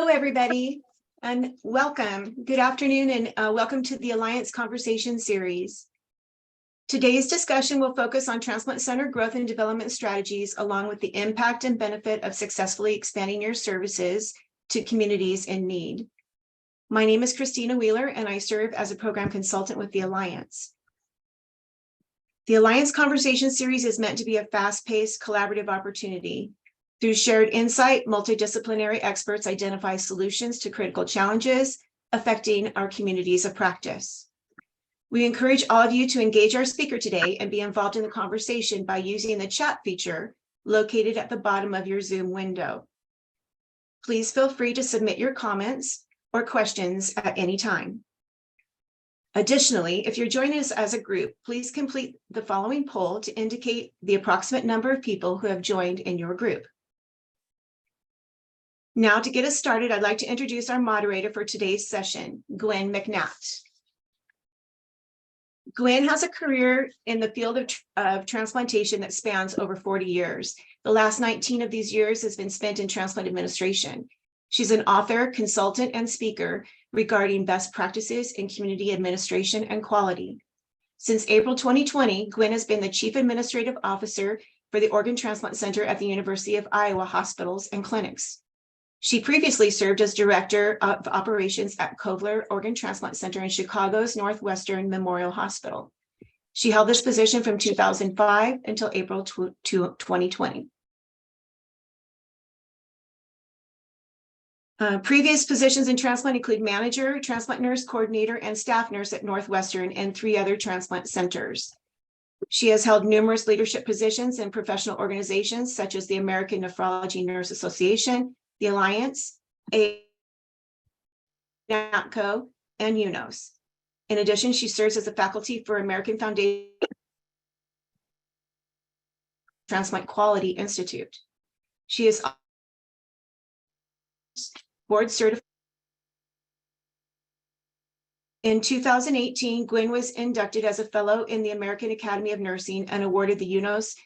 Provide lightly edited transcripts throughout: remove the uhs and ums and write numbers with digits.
Hello, everybody, and welcome. Good afternoon, and welcome to the Alliance Conversation Series. Today's discussion will focus on transplant center growth and development strategies, along with the impact and benefit of successfully expanding your services to communities in need. My name is Christina Wheeler, and I serve as a program consultant with the Alliance. The Alliance Conversation Series is meant to be a fast-paced, collaborative opportunity. Through shared insight, multidisciplinary experts identify solutions to critical challenges affecting our communities of practice. We encourage all of you to engage our speaker today and be involved in the conversation by using the chat feature located at the bottom of your Zoom window. Please feel free to submit your comments or questions at any time. Additionally, if you're joining us as a group, please complete the following poll to indicate the approximate number of people who have joined in your group. Now, to get us started, I'd like to introduce our moderator for today's session, Gwen McNatt. Gwen has a career in the field of transplantation that spans over 40 years. The last 19 of these years has been spent in transplant administration. She's an author, consultant, and speaker regarding best practices in community administration and quality. Since April 2020, Gwen has been the Chief Administrative Officer for the Organ Transplant Center at the University of Iowa Hospitals and Clinics. She previously served as Director of Operations at Kovler Organ Transplant Center in Chicago's Northwestern Memorial Hospital. She held this position from 2005 until April 2020. Previous positions in transplant include manager, transplant nurse, coordinator, and staff nurse at Northwestern and 3 other transplant centers. She has held numerous leadership positions in professional organizations such as the American Nephrology Nurse Association, the Alliance, NATCO, and UNOS. In addition, she serves as a faculty for American Foundation Transplant Quality Institute. She is board certified. In 2018, Gwen was inducted as a fellow in the American Academy of Nursing and awarded the UNOS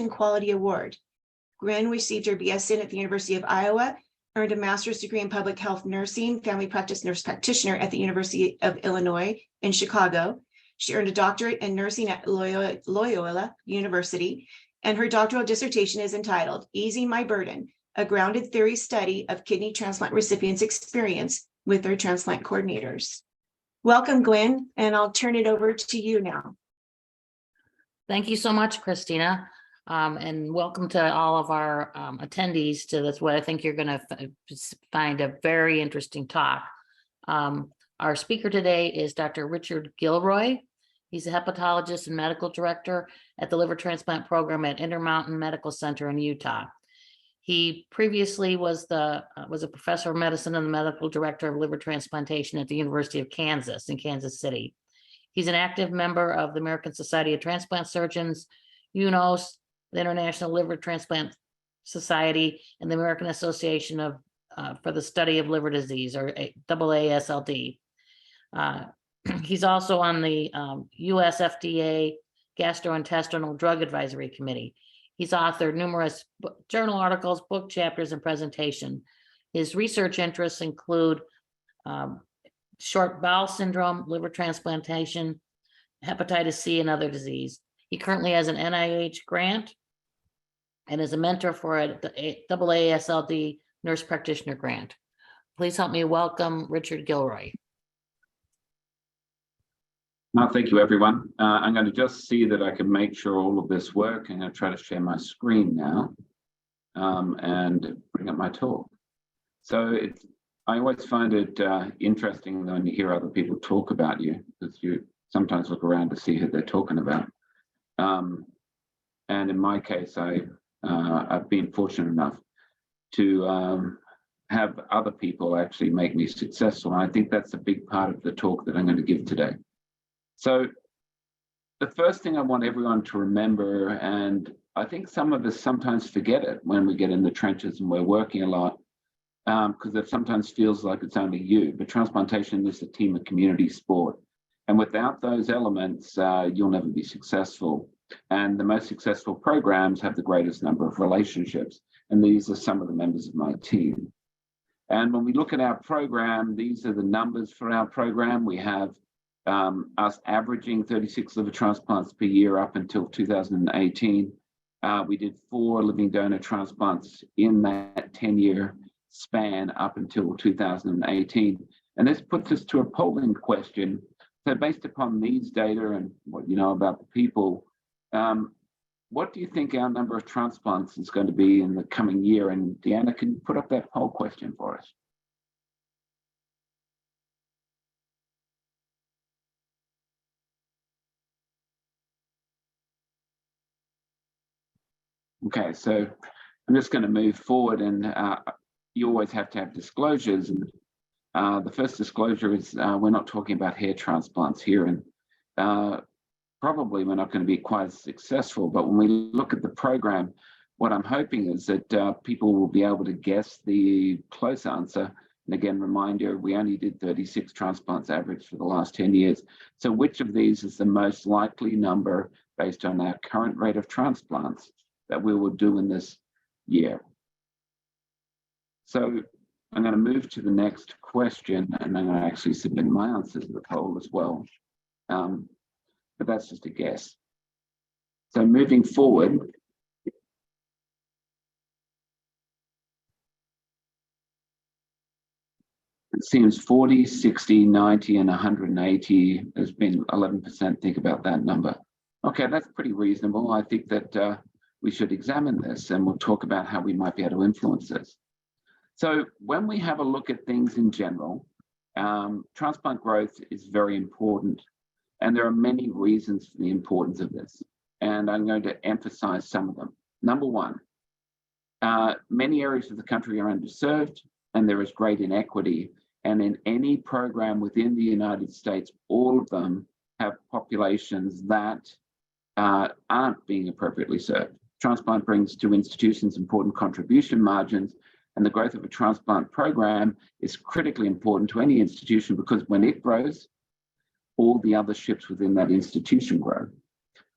Quality Award. Gwen received her BSN at the University of Iowa, earned a master's degree in public health nursing, family practice nurse practitioner at the University of Illinois in Chicago. She earned a doctorate in nursing at Loyola University, and her doctoral dissertation is entitled Easing My Burden, a grounded theory study of kidney transplant recipients' experience with their transplant coordinators. Welcome, Gwen, and I'll turn it over to you now. Thank you so much, Christina. And welcome to all of our attendees to this, what I think you're going to find a very interesting talk. Our speaker today is Dr. Richard Gilroy. He's a hepatologist and medical director at the liver transplant program at Intermountain Medical Center in Utah. He previously was a professor of medicine and the medical director of liver transplantation at the University of Kansas in Kansas City. He's an active member of the American Society of Transplant Surgeons, UNOS, the International Liver Transplant Society, and the American Association of for the Study of Liver Disease, or AASLD. He's also on the US FDA Gastrointestinal Drug Advisory Committee. He's authored numerous journal articles, book chapters, and presentation. His research interests include short bowel syndrome, liver transplantation, hepatitis C, and other disease. He currently has an NIH grant and is a mentor for a AASLD nurse practitioner grant. Please help me welcome Richard Gilroy. Thank you, everyone. I'm going to just see that I can make sure all of this works. I'm going to try to share my screen now and bring up my talk. So I always find it interesting when you hear other people talk about you, because you sometimes look around to see who they're talking about. And in my case, I've been fortunate enough to have other people actually make me successful. And I think that's a big part of the talk that I'm going to give today. So the first thing I want everyone to remember, and I think some of us sometimes forget it when we get in the trenches and we're working a lot, because it sometimes feels like it's only you, but transplantation is a team of community sport. And without those elements, you'll never be successful. And the most successful programs have the greatest number of relationships. And these are some of the members of my team. And when we look at our program, these are the numbers for our program. We have us averaging 36 liver transplants per year up until 2018. We did 4 living donor transplants in that 10-year span up until 2018. And this puts us to a polling question. So based upon these data and what you know about the people, what do you think our number of transplants is going to be in the coming year? And Deanna, can you put up that poll question for us? Okay, so I'm just going to move forward, and you always have to have disclosures. And the first disclosure is we're not talking about hair transplants here, and probably we're not going to be quite as successful. But when we look at the program, what I'm hoping is that people will be able to guess the close answer. And again, reminder, we only did 36 transplants average for the last 10 years. So which of these is the most likely number based on our current rate of transplants that we will do in this year? So I'm going to move to the next question, and I'm going to actually submit my answers to the poll as well. But that's just a guess. So moving forward, it seems 40, 60, 90, and 180 has been 11%. Think about that number. Okay, that's pretty reasonable. I think that we should examine this, and we'll talk about how we might be able to influence this. So when we have a look at things in general, transplant growth is very important. And there are many reasons for the importance of this. And I'm going to emphasize some of them. Number one, many areas of the country are underserved, and there is great inequity. And in any program within the United States, all of them have populations that aren't being appropriately served. Transplant brings to institutions important contribution margins, and the growth of a transplant program is critically important to any institution, because when it grows, all the other ships within that institution grow.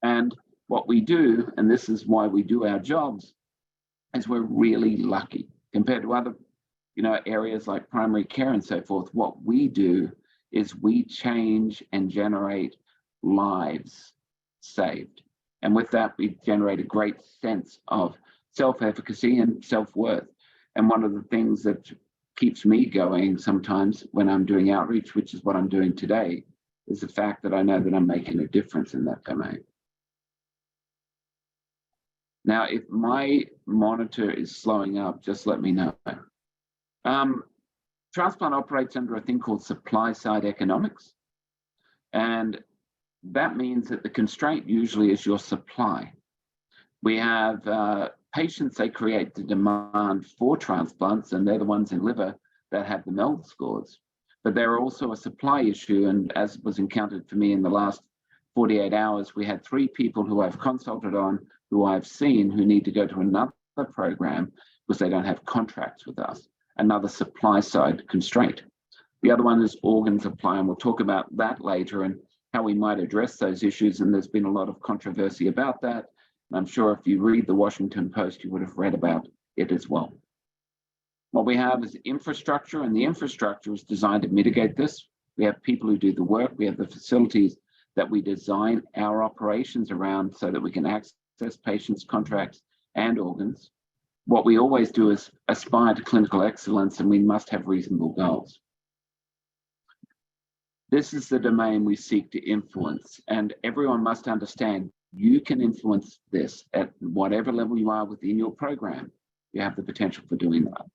And what we do, and this is why we do our jobs, is we're really lucky compared to other areas like primary care and so forth. What we do is we change and generate lives saved. And with that, we generate a great sense of self-efficacy and self-worth. And one of the things that keeps me going sometimes when I'm doing outreach, which is what I'm doing today, is the fact that I know that I'm making a difference in that domain. Now, if my monitor is slowing up, just let me know. Transplant operates under a thing called supply side economics. And that means that the constraint usually is your supply. We have patients, they create the demand for transplants, and they're the ones in liver that have the MELD scores. But there are also a supply issue, and as was encountered for me in the last 48 hours, we had 3 people who I've consulted on, who I've seen, who need to go to another program because they don't have contracts with us. Another supply side constraint. The other one is organ supply, and we'll talk about that later and how we might address those issues. And there's been a lot of controversy about that. And I'm sure if you read the Washington Post, you would have read about it as well. What we have is infrastructure, and the infrastructure is designed to mitigate this. We have people who do the work. We have the facilities that we design our operations around so that we can access patients, contracts, and organs. What we always do is aspire to clinical excellence, and we must have reasonable goals. This is the domain we seek to influence, and everyone must understand you can influence this at whatever level you are within your program. You have the potential for doing that.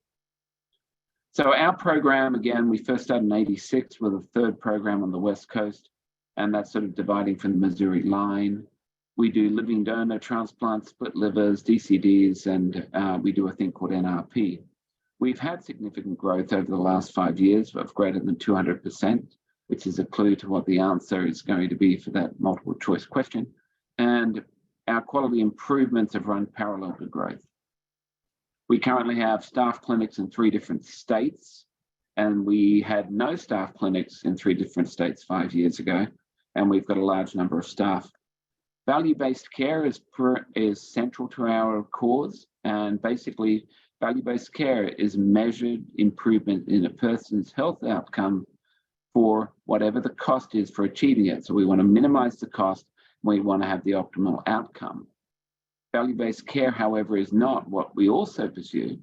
So our program, again, we first started in '86 with a 3rd program on the West Coast, and that's sort of dividing from the Missouri line. We do living donor transplants, split livers, DCDs, and we do a thing called NRP. We've had significant growth over the last 5 years of greater than 200%, which is a clue to what the answer is going to be for that multiple choice question. And our quality improvements have run parallel to growth. We currently have staff clinics in 3 different states, and we had no staff clinics in 3 different states 5 years ago, and we've got a large number of staff Value-based care is central to our cause, and basically value-based care is measured improvement in a person's health outcome for whatever the cost is for achieving it. So we want to minimize the cost, we want to have the optimal outcome. Value-based care, however, is not what we also pursue,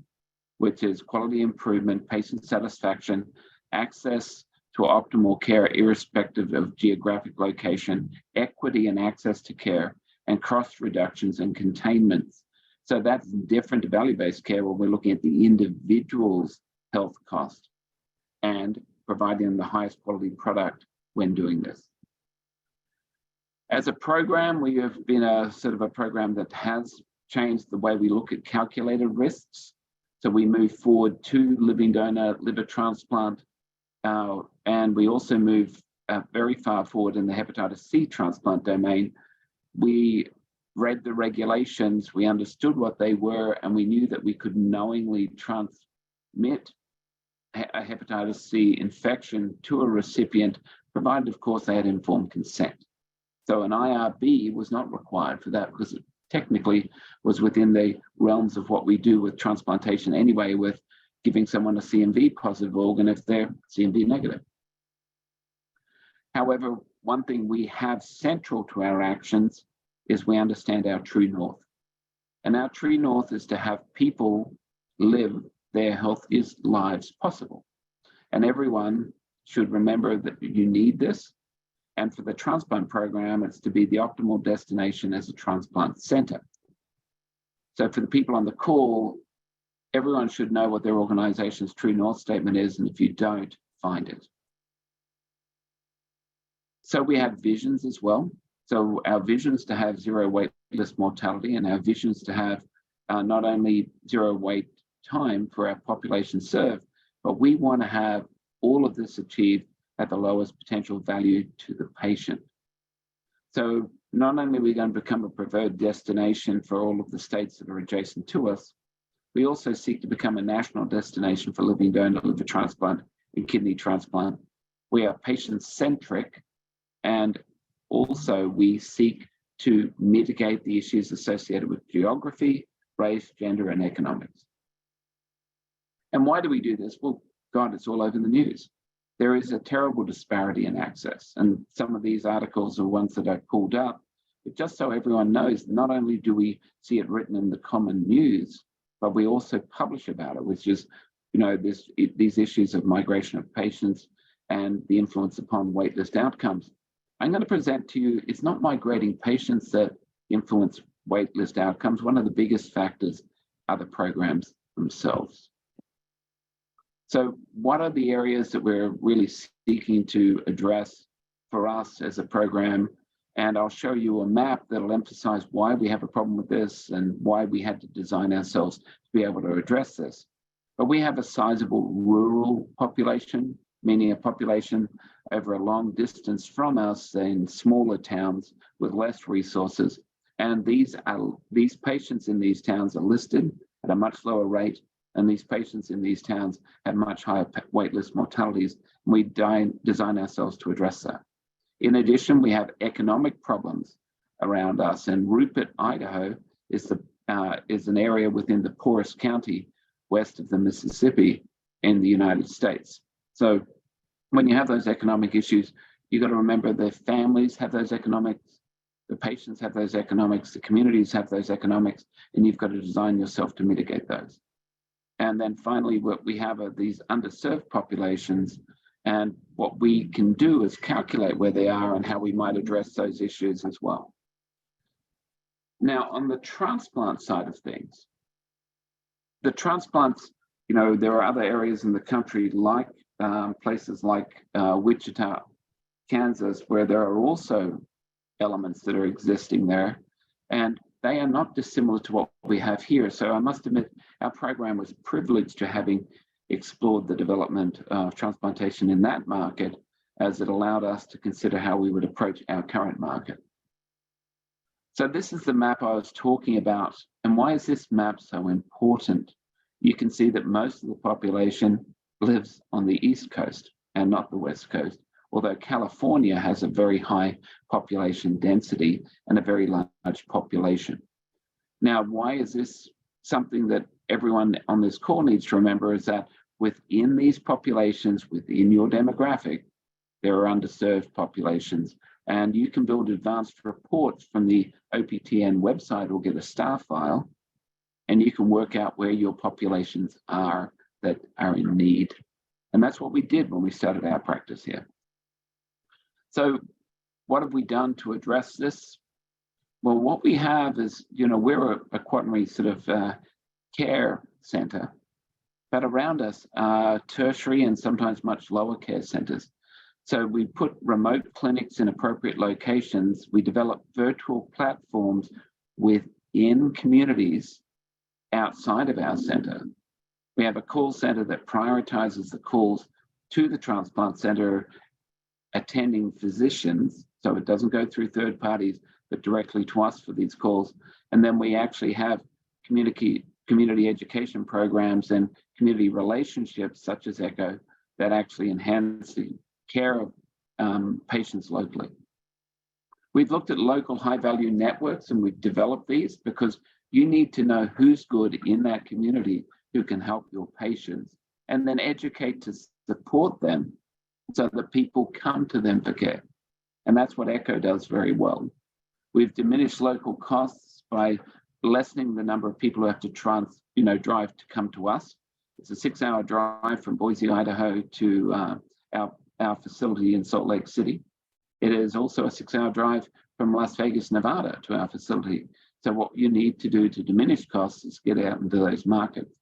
which is quality improvement, patient satisfaction, access to optimal care irrespective of geographic location, equity and access to care, and cost reductions and containments. So that's different to value-based care where we're looking at the individual's health cost and providing them the highest quality product when doing this. As a program, we have been a sort of a program that has changed the way we look at calculated risks. So we move forward to living donor liver transplant, and we also move very far forward in the hepatitis C transplant domain. We read the regulations, we understood what they were, and we knew that we could knowingly transmit a hepatitis C infection to a recipient, provided, of course, they had informed consent. So an IRB was not required for that because it technically was within the realms of what we do with transplantation anyway, with giving someone a CMV positive organ if they're CMV negative. However, one thing we have central to our actions is we understand our true north. And our true north is to have people live their healthiest lives possible. And everyone should remember that you need this. And for the transplant program, it's to be the optimal destination as a transplant center. So for the people on the call, everyone should know what their organization's true north statement is, and if you don't, find it. So we have visions as well. So our vision is to have zero waitlist mortality, and our vision is to have not only zero wait time for our population served, but we want to have all of this achieved at the lowest potential value to the patient. So not only are we going to become a preferred destination for all of the states that are adjacent to us, we also seek to become a national destination for living donor liver transplant and kidney transplant. We are patient-centric, and also we seek to mitigate the issues associated with geography, race, gender, and economics. And why do we do this? Well, God, it's all over the news. There is a terrible disparity in access, and some of these articles are ones that I pulled up, but just so everyone knows, not only do we see it written in the common news, but we also publish about it, which is, these issues of migration of patients and the influence upon waitlist outcomes. I'm going to present to you, it's not migrating patients that influence waitlist outcomes. One of the biggest factors are the programs themselves. So what are the areas that we're really seeking to address for us as a program? And I'll show you a map that'll emphasize why we have a problem with this and why we had to design ourselves to be able to address this. But we have a sizable rural population, meaning a population over a long distance from us in smaller towns with less resources. And these patients in these towns are listed at a much lower rate, and these patients in these towns have much higher waitlist mortalities. And we design ourselves to address that. In addition, we have economic problems around us, and Rupert, Idaho is an area within the poorest county west of the Mississippi in the United States. So when you have those economic issues, you've got to remember the families have those economics, the patients have those economics, the communities have those economics, and you've got to design yourself to mitigate those. And then finally, what we have are these underserved populations, and what we can do is calculate where they are and how we might address those issues as well. Now, on the transplant side of things, the transplants, there are other areas in the country like places like Wichita, Kansas, where there are also elements that are existing there, and they are not dissimilar to what we have here. So I must admit, our program was privileged to having explored the development of transplantation in that market, as it allowed us to consider how we would approach our current market. So this is the map I was talking about. And why is this map so important? You can see that most of the population lives on the East Coast and not the West Coast, although California has a very high population density and a very large population. Now, why is this something that everyone on this call needs to remember, is that within these populations, within your demographic, there are underserved populations, and you can build advanced reports from the OPTN website or get a star file, and you can work out where your populations are that are in need. And that's what we did when we started our practice here. So what have we done to address this? Well, what we have is, we're a quaternary sort of care center, but around us are tertiary and sometimes much lower care centers. So we put remote clinics in appropriate locations. We develop virtual platforms within communities outside of our center. We have a call center that prioritizes the calls to the transplant center, attending physicians, so it doesn't go through third parties, but directly to us for these calls. And then we actually have community education programs and community relationships such as ECHO that actually enhance the care of patients locally. We've looked at local high-value networks, and we've developed these because you need to know who's good in that community who can help your patients, and then educate to support them so that people come to them for care. And that's what ECHO does very well. We've diminished local costs by lessening the number of people who have to drive to come to us. It's a 6-hour drive from Boise, Idaho to our facility in Salt Lake City. It is also a 6-hour drive from Las Vegas, Nevada to our facility. So what you need to do to diminish costs is get out into those markets.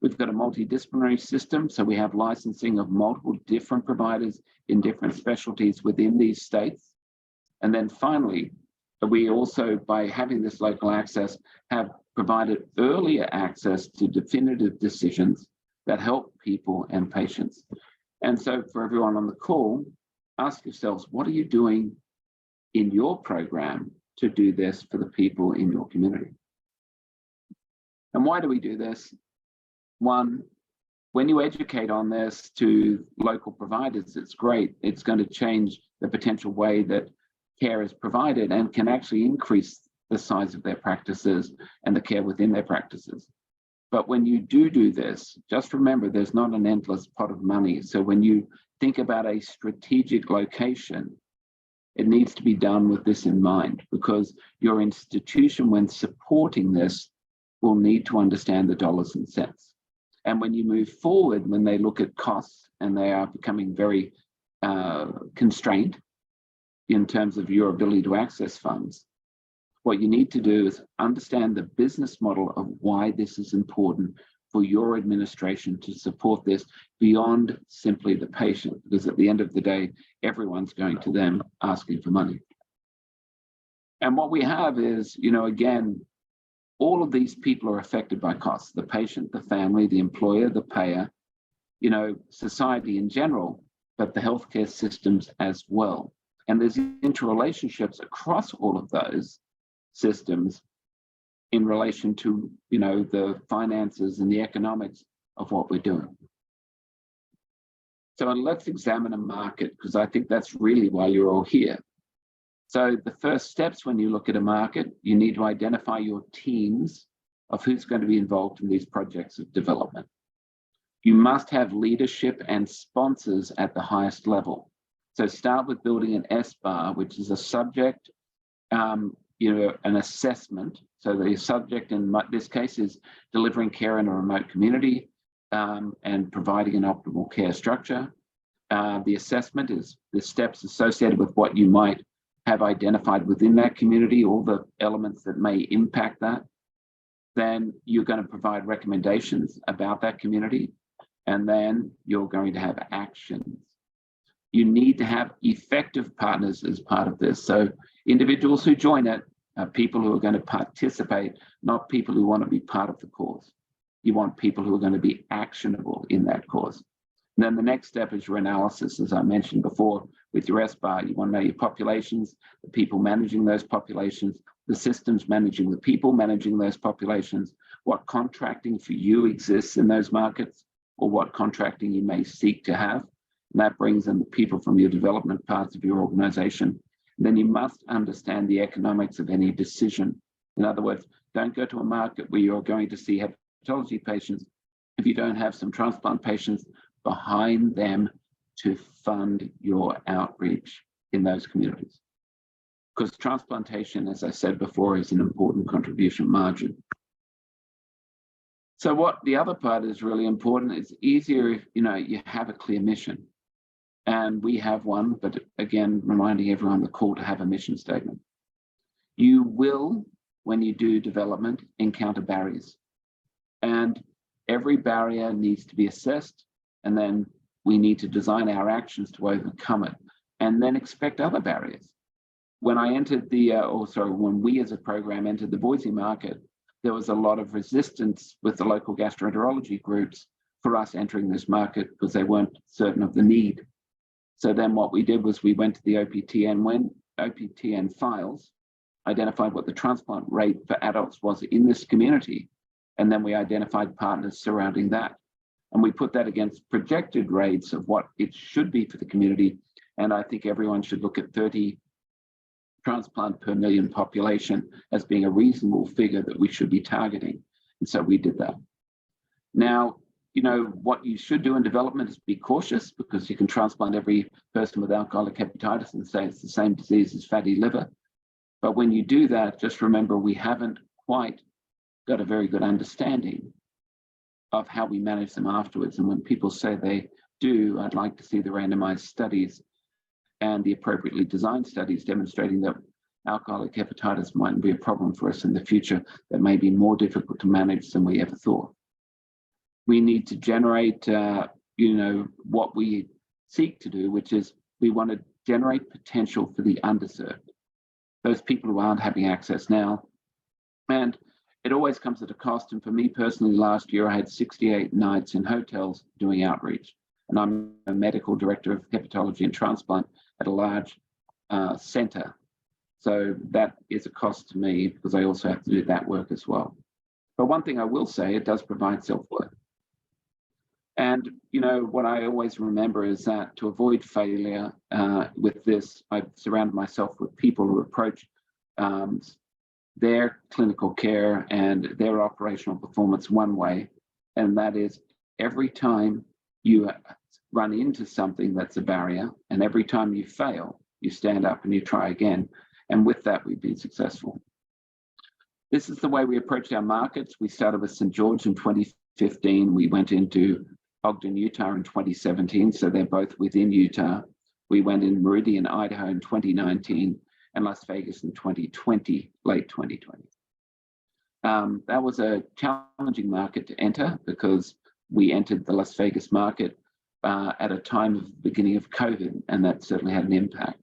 We've got a multidisciplinary system, so we have licensing of multiple different providers in different specialties within these states. And then finally, we also, by having this local access, have provided earlier access to definitive decisions that help people and patients. And so for everyone on the call, ask yourselves, what are you doing in your program to do this for the people in your community? And why do we do this? One, when you educate on this to local providers, it's great. It's going to change the potential way that care is provided and can actually increase the size of their practices and the care within their practices. But when you do this, just remember there's not an endless pot of money. So when you think about a strategic location, it needs to be done with this in mind, because your institution, when supporting this, will need to understand the dollars and cents. And when you move forward, when they look at costs and they are becoming very constrained in terms of your ability to access funds, what you need to do is understand the business model of why this is important for your administration to support this beyond simply the patient, because at the end of the day, everyone's going to them asking for money. And what we have is, again, all of these people are affected by costs: the patient, the family, the employer, the payer, society in general, but the healthcare systems as well. And there's interrelationships across all of those systems in relation to, the finances and the economics of what we're doing. So let's examine a market, because I think that's really why you're all here. So the first steps when you look at a market, you need to identify your teams of who's going to be involved in these projects of development. You must have leadership and sponsors at the highest level. So start with building an SBAR, which is a subject, an assessment. So the subject in this case is delivering care in a remote community and providing an optimal care structure. The assessment is the steps associated with what you might have identified within that community, all the elements that may impact that. Then you're going to provide recommendations about that community, and then you're going to have actions. You need to have effective partners as part of this. So individuals who join it are people who are going to participate, not people who want to be part of the cause. You want people who are going to be actionable in that cause. And then the next step is your analysis, as I mentioned before, with your SBAR. You want to know your populations, the people managing those populations, the systems managing the people managing those populations, what contracting for you exists in those markets, or what contracting you may seek to have. And that brings in the people from your development parts of your organization. Then you must understand the economics of any decision. In other words, don't go to a market where you're going to see hepatology patients if you don't have some transplant patients behind them to fund your outreach in those communities. Because transplantation, as I said before, is an important contribution margin. So what the other part is really important, it's easier if you have a clear mission. And we have one, but again, reminding everyone on the call to have a mission statement. You will, when you do development, encounter barriers. And every barrier needs to be assessed, and then we need to design our actions to overcome it, and then expect other barriers. When I entered when we as a program entered the Boise market, there was a lot of resistance with the local gastroenterology groups for us entering this market because they weren't certain of the need. So then what we did was we went to the OPTN files, identified what the transplant rate for adults was in this community, and then we identified partners surrounding that. And we put that against projected rates of what it should be for the community. And I think everyone should look at 30 transplant per million population as being a reasonable figure that we should be targeting. And so we did that. Now, what you should do in development is be cautious, because you can transplant every person with alcoholic hepatitis and say it's the same disease as fatty liver. But when you do that, just remember we haven't quite got a very good understanding of how we manage them afterwards. And when people say they do, I'd like to see the randomized studies and the appropriately designed studies demonstrating that alcoholic hepatitis might be a problem for us in the future that may be more difficult to manage than we ever thought. We need to generate, what we seek to do, which is we want to generate potential for the underserved, those people who aren't having access now. And it always comes at a cost. And for me personally, last year, I had 68 nights in hotels doing outreach. And I'm a medical director of hepatology and transplant at a large center. So that is a cost to me because I also have to do that work as well. But one thing I will say, it does provide self-worth. And, what I always remember is that to avoid failure with this, I've surrounded myself with people who approach their clinical care and their operational performance one way, and that is every time you run into something that's a barrier, and every time you fail, you stand up and you try again. And with that, we've been successful. This is the way we approached our markets. We started with St. George in 2015. We went into Ogden, Utah in 2017, so they're both within Utah. We went in Meridian, Idaho in 2019, and Las Vegas in 2020, late 2020. That was a challenging market to enter because we entered the Las Vegas market at a time of the beginning of COVID, and that certainly had an impact.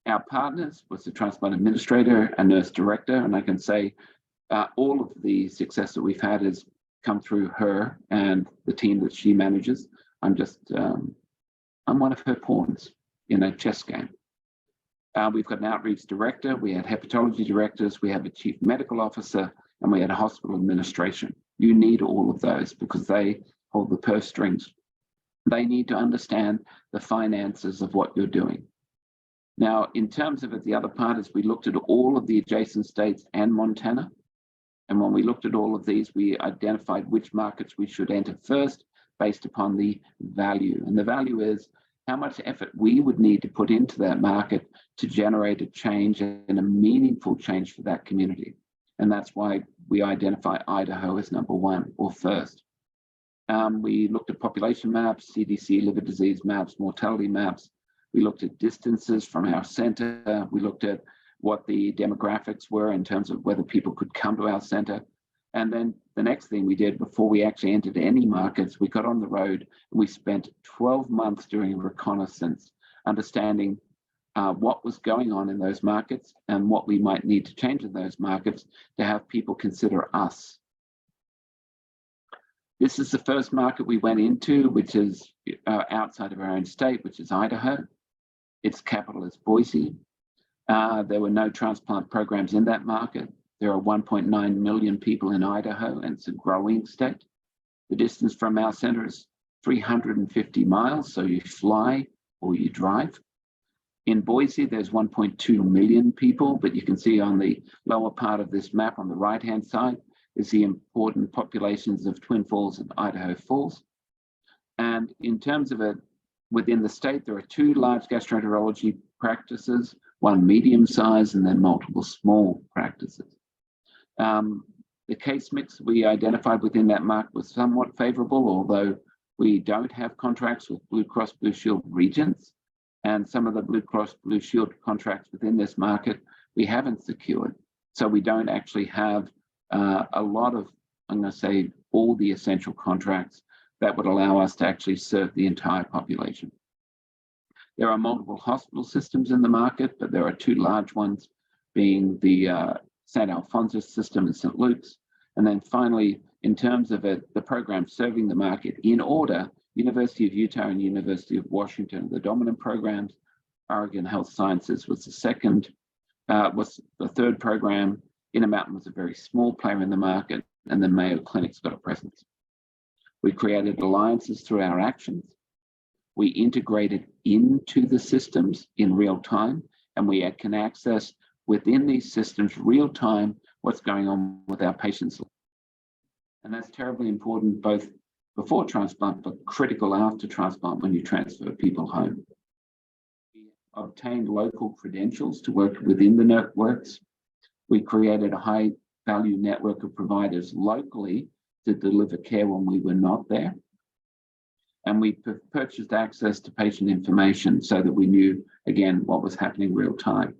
Our partners was the transplant administrator, a nurse director, and I can say all of the success that we've had has come through her and the team that she manages. I'm one of her pawns in a chess game. We've got an outreach director, we had hepatology directors, we have a chief medical officer, and we had a hospital administration. You need all of those because they hold the purse strings. They need to understand the finances of what you're doing. Now, in terms of it, the other part is we looked at all of the adjacent states and Montana. And when we looked at all of these, we identified which markets we should enter first based upon the value. And the value is how much effort we would need to put into that market to generate a change and a meaningful change for that community. And that's why we identify Idaho as number one or first. We looked at population maps, CDC liver disease maps, mortality maps. We looked at distances from our center. We looked at what the demographics were in terms of whether people could come to our center. And then the next thing we did before we actually entered any markets, we got on the road and we spent 12 months doing a reconnaissance, understanding what was going on in those markets and what we might need to change in those markets to have people consider us. This is the first market we went into, which is outside of our own state, which is Idaho. Its capital is Boise. There were no transplant programs in that market. There are 1.9 million people in Idaho, and it's a growing state. The distance from our center is 350 miles, so you fly or you drive. In Boise, there's 1.2 million people, but you can see on the lower part of this map on the right-hand side is the important populations of Twin Falls and Idaho Falls. And in terms of it, within the state, there are 2 large gastroenterology practices, 1 medium size, and then multiple small practices. The case mix we identified within that market was somewhat favorable, although we don't have contracts with Blue Cross Blue Shield regions, and some of the Blue Cross Blue Shield contracts within this market we haven't secured. So we don't actually have a lot of, I'm going to say, all the essential contracts that would allow us to actually serve the entire population. There are multiple hospital systems in the market, but there are 2 large ones, being the St. Alphonsus system in St. Luke's. And then finally, in terms of it, the program serving the market in order, University of Utah and University of Washington, the dominant programs. Oregon Health Sciences was the second, was the third program. Intermountain was a very small player in the market, and then Mayo Clinic's got a presence. We created alliances through our actions. We integrated into the systems in real time, and we can access within these systems real time what's going on with our patients. And that's terribly important both before transplant, but critical after transplant when you transfer people home. We obtained local credentials to work within the networks. We created a high value network of providers locally to deliver care when we were not there. And we purchased access to patient information so that we knew, again, what was happening real time.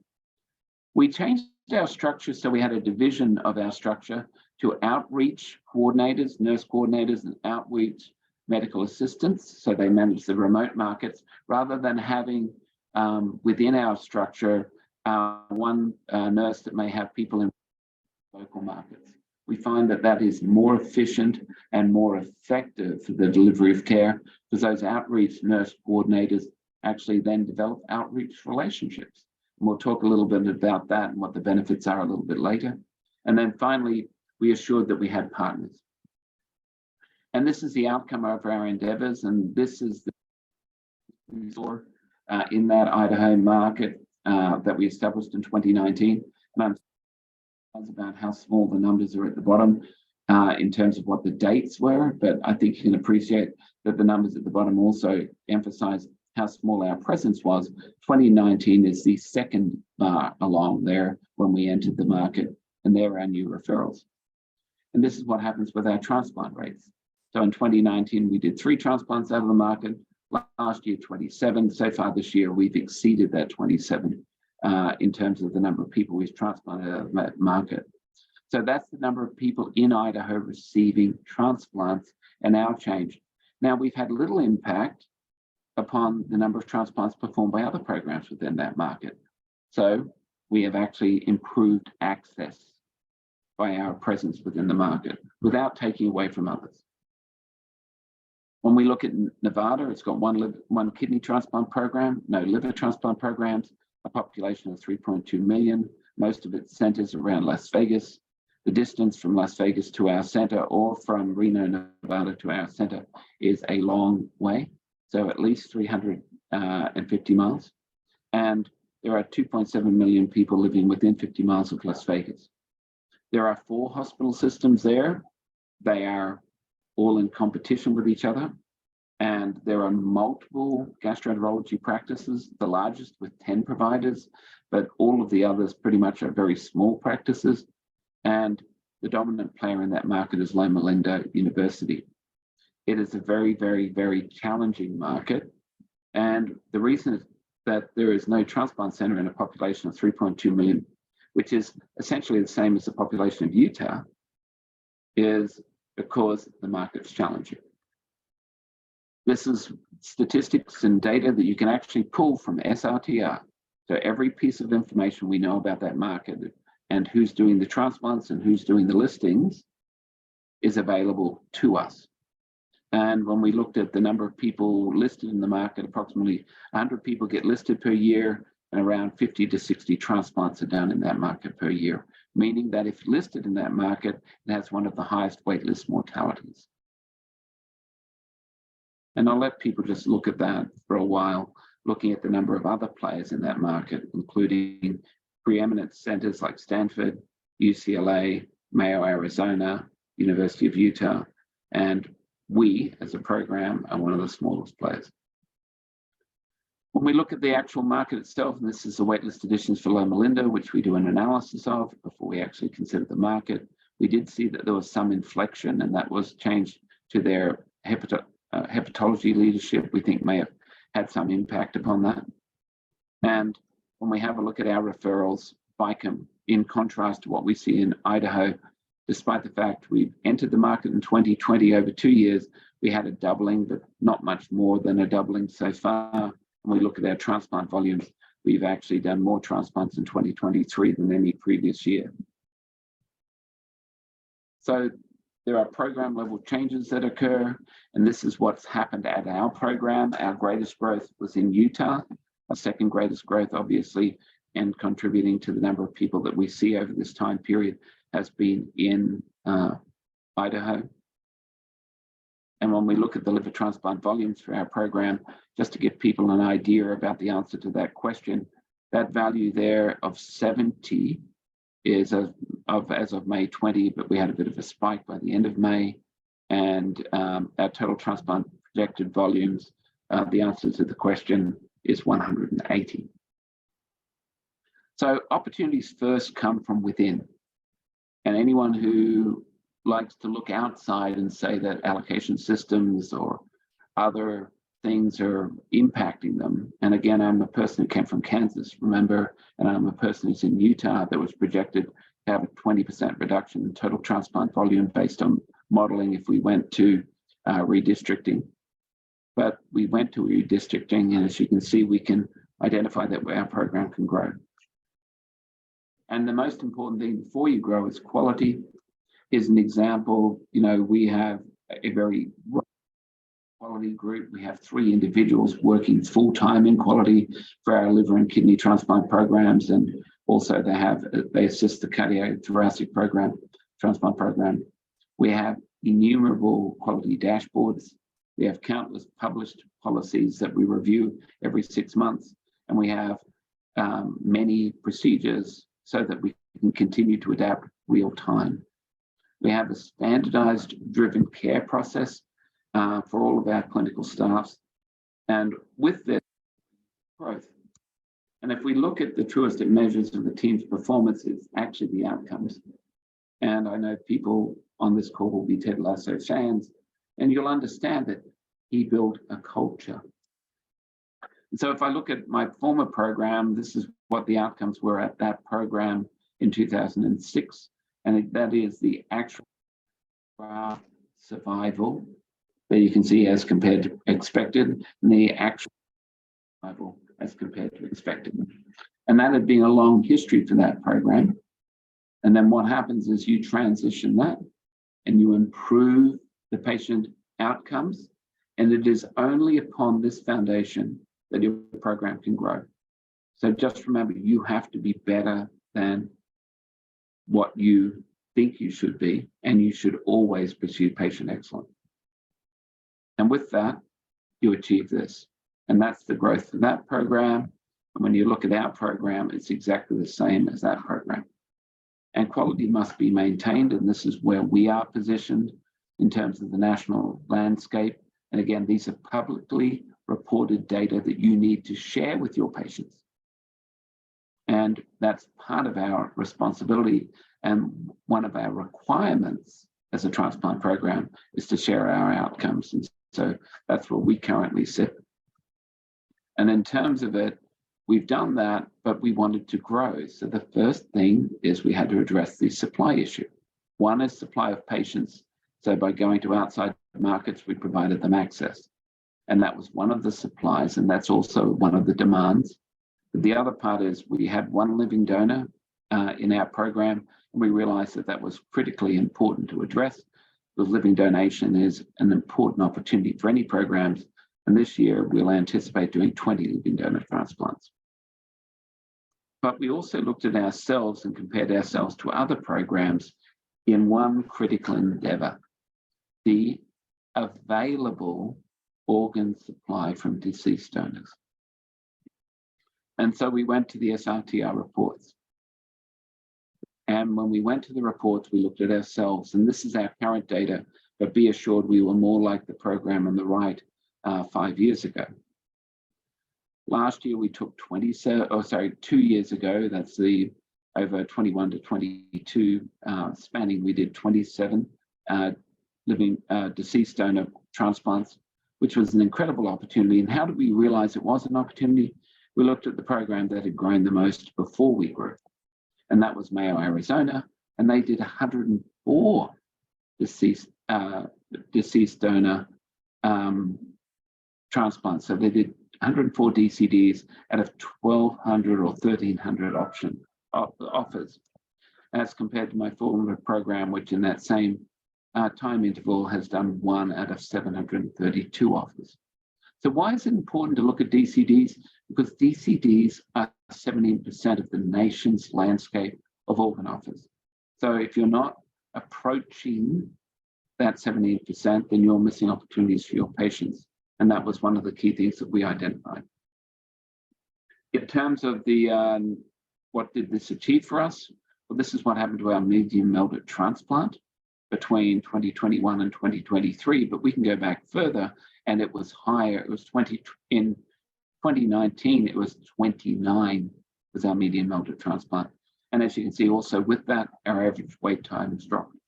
We changed our structure, so we had a division of our structure to outreach coordinators, nurse coordinators, and outreach medical assistants, so they manage the remote markets, rather than having within our structure one nurse that may have people in local markets. We find that that is more efficient and more effective for the delivery of care, because those outreach nurse coordinators actually then develop outreach relationships. And we'll talk a little bit about that and what the benefits are a little bit later. And then finally, we assured that we had partners. And this is the outcome of our endeavors. And this is the in that Idaho market that we established in 2019. And I'm about how small the numbers are at the bottom in terms of what the dates were, but I think you can appreciate that the numbers at the bottom also emphasize how small our presence was. 2019 is the second bar along there when we entered the market, and there are our new referrals. And this is what happens with our transplant rates. So in 2019, we did 3 transplants out of the market. Last year, 27. So far this year, we've exceeded that 27 in terms of the number of people we've transplanted out of that market. So that's the number of people in Idaho receiving transplants and our change. Now, we've had little impact upon the number of transplants performed by other programs within that market. So we have actually improved access by our presence within the market without taking away from others. When we look at Nevada, it's got one kidney transplant program, no liver transplant programs, a population of 3.2 million. Most of its centers around Las Vegas. The distance from Las Vegas to our center or from Reno, Nevada to our center is a long way. So at least 350 miles. And there are 2.7 million people living within 50 miles of Las Vegas. There are 4 hospital systems there. They are all in competition with each other. And there are multiple gastroenterology practices, the largest with 10 providers, but all of the others pretty much are very small practices. And the dominant player in that market is Loma Linda University. It is a very, very, very challenging market. And the reason is that there is no transplant center in a population of 3.2 million, which is essentially the same as the population of Utah, is because the market's challenging. This is statistics and data that you can actually pull from SRTR. So every piece of information we know about that market and who's doing the transplants and who's doing the listings is available to us. And when we looked at the number of people listed in the market, approximately 100 people get listed per year, and around 50 to 60 transplants are done in that market per year, meaning that if listed in that market, it has one of the highest waitlist mortalities. And I'll let people just look at that for a while, looking at the number of other players in that market, including preeminent centers like Stanford, UCLA, Mayo, Arizona, University of Utah, and we as a program are one of the smallest players. When we look at the actual market itself, and this is the waitlist additions for Loma Linda, which we do an analysis of before we actually consider the market, we did see that there was some inflection, and that was changed to their hepatology leadership. We think may have had some impact upon that. And when we have a look at our referrals, BICAM, in contrast to what we see in Idaho, despite the fact we've entered the market in 2020, over 2 years, we had a doubling, but not much more than a doubling so far. When we look at our transplant volumes, we've actually done more transplants in 2023 than any previous year. So there are program level changes that occur, and this is what's happened at our program. Our greatest growth was in Utah, our second greatest growth, obviously, and contributing to the number of people that we see over this time period has been in Idaho. And when we look at the liver transplant volumes for our program, just to give people an idea about the answer to that question, that value there of 70 is as of May 20, but we had a bit of a spike by the end of May. And our total transplant projected volumes, the answer to the question is 180. So opportunities first come from within. And anyone who likes to look outside and say that allocation systems or other things are impacting them. And again, I'm a person who came from Kansas, remember, and I'm a person who's in Utah that was projected to have a 20% reduction in total transplant volume based on modeling if we went to redistricting. But we went to redistricting, and as you can see, we can identify that our program can grow. And the most important thing before you grow is quality. Here's an example. We have a very quality group. We have 3 individuals working full-time in quality for our liver and kidney transplant programs, and also they assist the cardiothoracic transplant program. We have innumerable quality dashboards. We have countless published policies that we review every 6 months, and we have many procedures so that we can continue to adapt real time. We have a standardized driven care process for all of our clinical staffs. And with this growth, and if we look at the truest measures of the team's performance, it's actually the outcomes. And I know people on this call will be Ted Lasso fans, and you'll understand that he built a culture. And so if I look at my former program, this is what the outcomes were at that program in 2006. And that is the actual survival that you can see as compared to expected, and the actual survival as compared to expected. And that had been a long history for that program. And then what happens is you transition that and you improve the patient outcomes. And it is only upon this foundation that your program can grow. So just remember, you have to be better than what you think you should be, and you should always pursue patient excellence. And with that, you achieve this. And that's the growth of that program. And when you look at our program, it's exactly the same as that program. And quality must be maintained, and this is where we are positioned in terms of the national landscape. And again, these are publicly reported data that you need to share with your patients. And that's part of our responsibility. And one of our requirements as a transplant program is to share our outcomes. And so that's where we currently sit. And in terms of it, we've done that, but we wanted to grow. So the first thing is we had to address the supply issue. One is supply of patients. So by going to outside markets, we provided them access. And that was one of the supplies, and that's also one of the demands. But the other part is we had one living donor in our program, and we realized that that was critically important to address, because living donation is an important opportunity for any programs. And this year, we'll anticipate doing 20 living donor transplants. But we also looked at ourselves and compared ourselves to other programs in one critical endeavor: the available organ supply from deceased donors. And so we went to the SRTR reports. And when we went to the reports, we looked at ourselves, and this is our current data, but be assured we were more like the program on the right 5 years ago. Last year, we took 2 years ago, that's the over 21 to 22 spanning, we did 27 living deceased donor transplants, which was an incredible opportunity. And how did we realize it was an opportunity? We looked at the program that had grown the most before we grew, and that was Mayo, Arizona, and they did 104 deceased donor transplants. So they did 104 DCDs out of 1,200 or 1,300 offers, as compared to my former program, which in that same time interval has done 1 out of 732 offers. So why is it important to look at DCDs? Because DCDs are 17% of the nation's landscape of organ offers. So if you're not approaching that 17%, then you're missing opportunities for your patients. And that was one of the key things that we identified. In terms of the what did this achieve for us? Well, this is what happened to our median meldet transplant between 2021 and 2023, but we can go back further and it was higher. It was in 2019, it was 29 was our median meldet transplant. And as you can see also with that, our average wait time is dropping.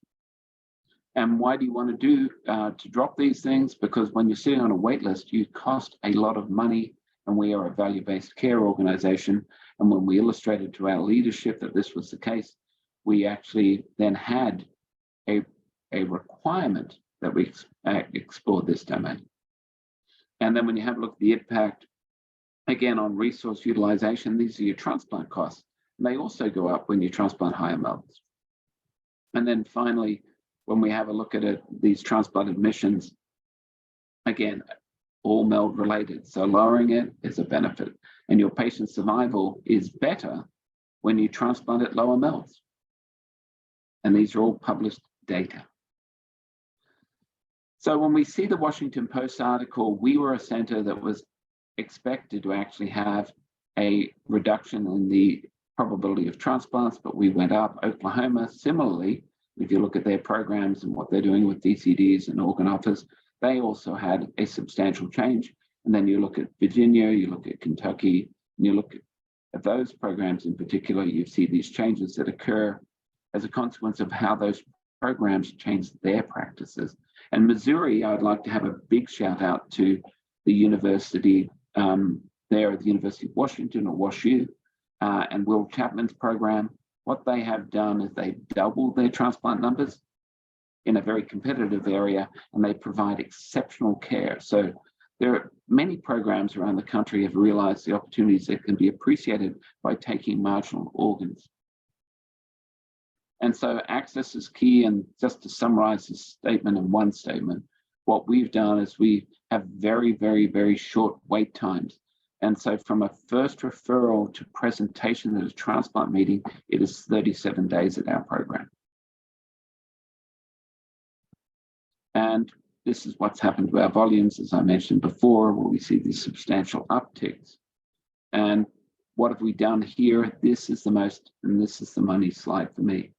And why do you want to drop these things? Because when you're sitting on a wait list, you cost a lot of money, and we are a value-based care organization. And when we illustrated to our leadership that this was the case, we actually then had a requirement that we explore this domain. And then when you have a look at the impact, again, on resource utilization, these are your transplant costs. And they also go up when you transplant higher meldets. And then finally, when we have a look at it, these transplant admissions, again, all meld related. So lowering it is a benefit. And your patient survival is better when you transplant at lower melds. And these are all published data. So when we see the Washington Post article, we were a center that was expected to actually have a reduction in the probability of transplants, but we went up. Oklahoma, similarly, if you look at their programs and what they're doing with DCDs and organ offers, they also had a substantial change. And then you look at Virginia, you look at Kentucky, and you look at those programs in particular, you see these changes that occur as a consequence of how those programs change their practices. And Missouri, I'd like to have a big shout out to the university there at the University of Washington, or WashU, and Will Chapman's program. What they have done is they doubled their transplant numbers in a very competitive area, and they provide exceptional care. So there are many programs around the country have realized the opportunities that can be appreciated by taking marginal organs. And so access is key. And just to summarize this statement in one statement, what we've done is we have very, very, very short wait times. And so from a first referral to presentation at a transplant meeting, it is 37 days at our program. And this is what's happened to our volumes, as I mentioned before, where we see these substantial upticks. And what have we done here? This is the most, and this is the money slide for me.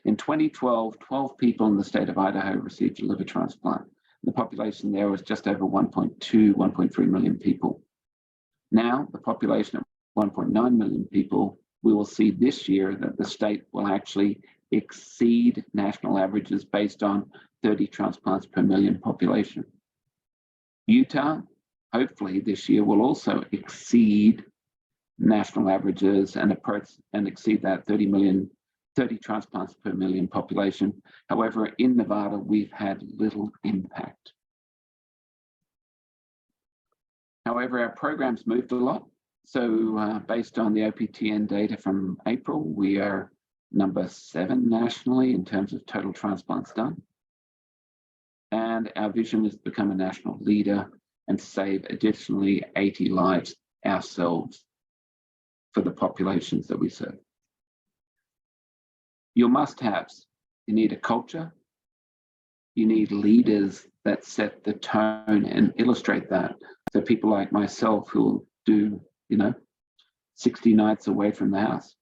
In 2012, 12 people in the state of Idaho received a liver transplant. The population there was just over 1.2, 1.3 million people. Now, the population of 1.9 million people, we will see this year that the state will actually exceed national averages based on 30 transplants per million population. Utah, hopefully this year, will also exceed national averages and approach and exceed that 30 transplants per million population. However, in Nevada, we've had little impact. However, our programs moved a lot. So based on the OPTN data from April, we are number 7 nationally in terms of total transplants done. And our vision is to become a national leader and save additionally 80 lives ourselves for the populations that we serve. Your must-haves: you need a culture, You need leaders that set the tone and illustrate that. So people like myself who do, 60 nights away from the house.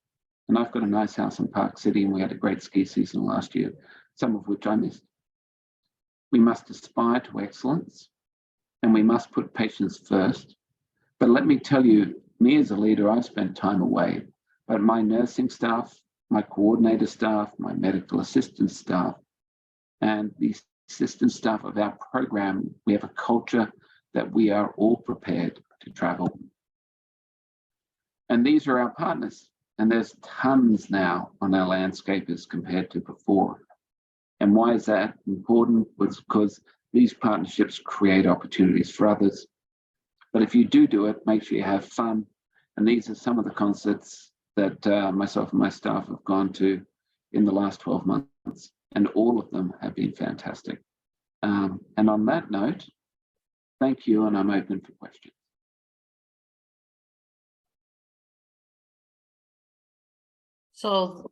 And I've got a nice house in Park City, and we had a great ski season last year, some of which I missed. We must aspire to excellence, and we must put patients first. But let me tell you, me as a leader, I've spent time away, but my nursing staff, my coordinator staff, my medical assistant staff, and the assistant staff of our program, we have a culture that we are all prepared to travel. And these are our partners. And there's tons now on our landscape as compared to before. And why is that important? It's because these partnerships create opportunities for others. But if you do it, make sure you have fun. And these are some of the concerts that myself and my staff have gone to in the last 12 months. And all of them have been fantastic. And on that note, thank you, and I'm open for questions. So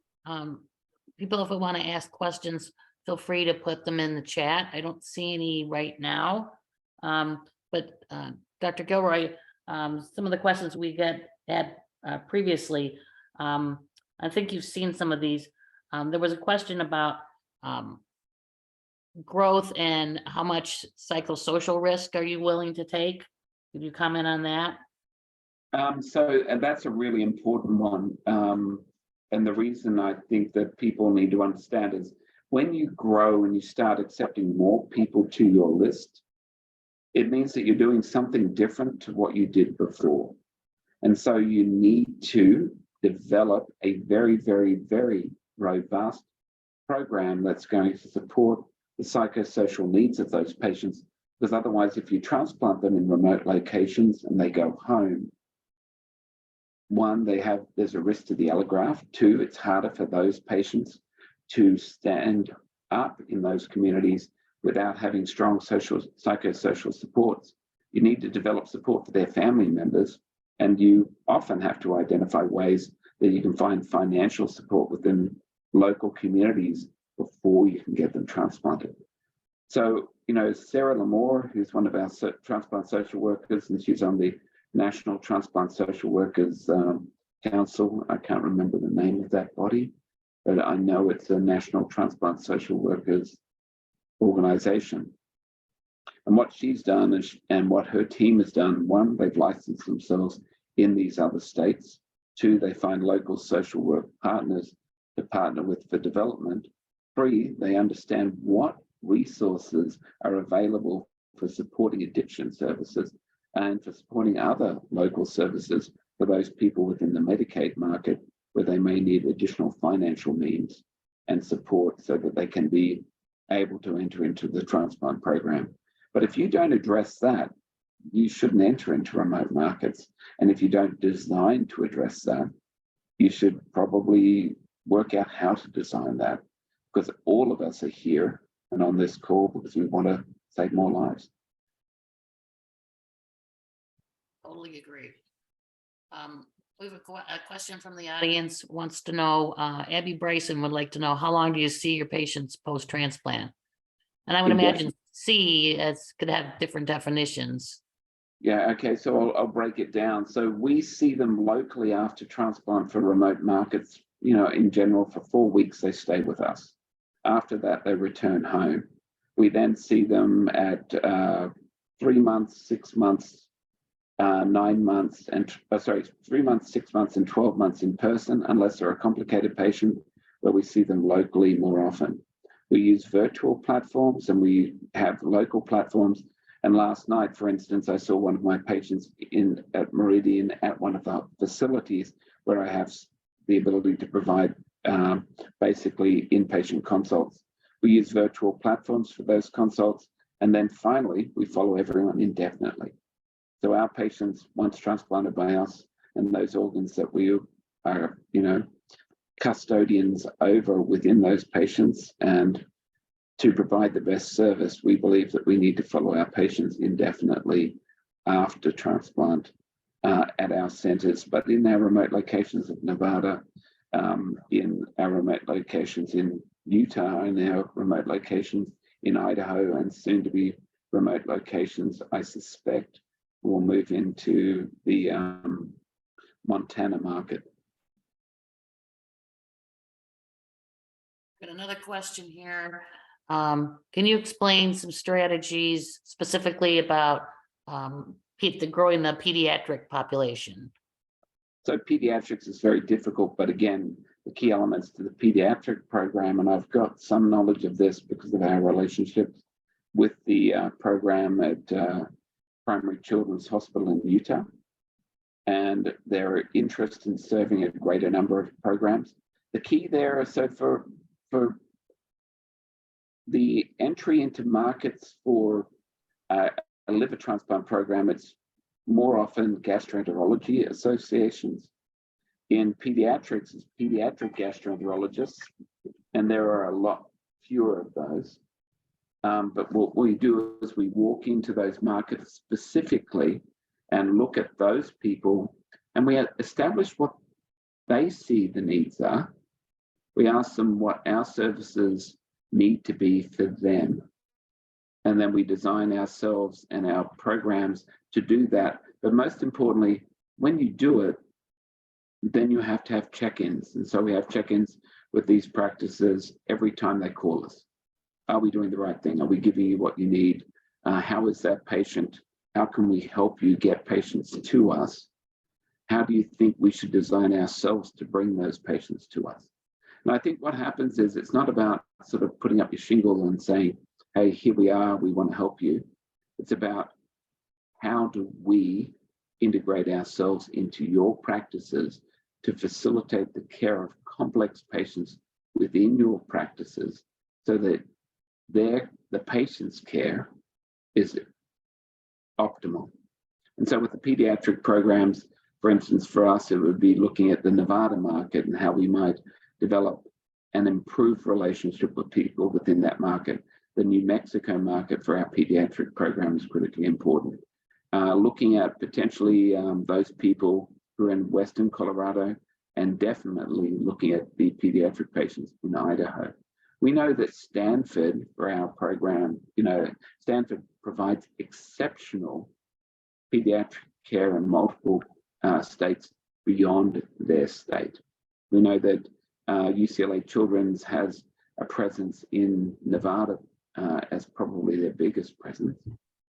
people, if we want to ask questions, feel free to put them in the chat. I don't see any right now. But Dr. Gilroy, some of the questions we had previously, I think you've seen some of these. There was a question about growth and how much psychosocial risk are you willing to take? Could you comment on that? So that's a really important one. And the reason I think that people need to understand is when you grow and you start accepting more people to your list, it means that you're doing something different to what you did before. And so you need to develop a very, very, very robust program that's going to support the psychosocial needs of those patients. Because otherwise, if you transplant them in remote locations and they go home, one, there's a risk to the allograft. Two, it's harder for those patients to stand up in those communities without having strong psychosocial supports. You need to develop support for their family members, and you often have to identify ways that you can find financial support within local communities before you can get them transplanted. So, Sarah Lamore, who's one of our transplant social workers, and she's on the National Transplant Social Workers Council. I can't remember the name of that body, but I know it's a National Transplant Social Workers organization. And what she's done and what her team has done, one, they've licensed themselves in these other states. Two, they find local social work partners to partner with for development. Three, they understand what resources are available for supporting addiction services and for supporting other local services for those people within the Medicaid market where they may need additional financial means and support so that they can be able to enter into the transplant program. But if you don't address that, you shouldn't enter into remote markets. And if you don't design to address that, you should probably work out how to design that, because all of us are here and on this call because we want to save more lives. Totally agree. We have a question from the audience wants to know, Abby Bryson would like to know, how long do you see your patients post-transplant? And I would imagine see could have different definitions. Yeah, okay, so I'll break it down. So we see them locally after transplant for remote markets, in general, for 4 weeks, they stay with us. After that, they return home. We then see them at 3 months, 6 months, 9 months, and 3 months, 6 months, and 12 months in person, unless they're a complicated patient, where we see them locally more often. We use virtual platforms and we have local platforms. And last night, for instance, I saw one of my patients at Meridian at one of the facilities where I have the ability to provide basically inpatient consults. We use virtual platforms for those consults. And then finally, we follow everyone indefinitely. So our patients, once transplanted by us, and those organs that we are, custodians over within those patients, and to provide the best service, we believe that we need to follow our patients indefinitely after transplant at our centers, but in our remote locations of Nevada, in our remote locations in Utah, and our remote locations in Idaho and soon to be remote locations, I suspect, will move into the Montana market. Got another question here. Can you explain some strategies specifically about growing the pediatric population? So pediatrics is very difficult, but again, the key elements to the pediatric program, and I've got some knowledge of this because of our relationships with the program at Primary Children's Hospital in Utah, and their interest in serving a greater number of programs. The key there, so for the entry into markets for a liver transplant program, it's more often gastroenterology associations. In pediatrics, it's pediatric gastroenterologists, and there are a lot fewer of those. But what we do is we walk into those markets specifically and look at those people, and we establish what they see the needs are. We ask them what our services need to be for them. And then we design ourselves and our programs to do that. But most importantly, when you do it, then you have to have check-ins. And so we have check-ins with these practices every time they call us. Are we doing the right thing? Are we giving you what you need? How is that patient? How can we help you get patients to us? How do you think we should design ourselves to bring those patients to us? And I think what happens is it's not about sort of putting up your shingle and saying, hey, here we are, we want to help you. It's about how do we integrate ourselves into your practices to facilitate the care of complex patients within your practices so that the patient's care is optimal. And so with the pediatric programs, for instance, for us, it would be looking at the Nevada market and how we might develop an improved relationship with people within that market. The New Mexico market for our pediatric program is critically important. Looking at potentially those people who are in Western Colorado, and definitely looking at the pediatric patients in Idaho. We know that Stanford, for our program, Stanford provides exceptional pediatric care in multiple states beyond their state. We know that UCLA Children's has a presence in Nevada as probably their biggest presence.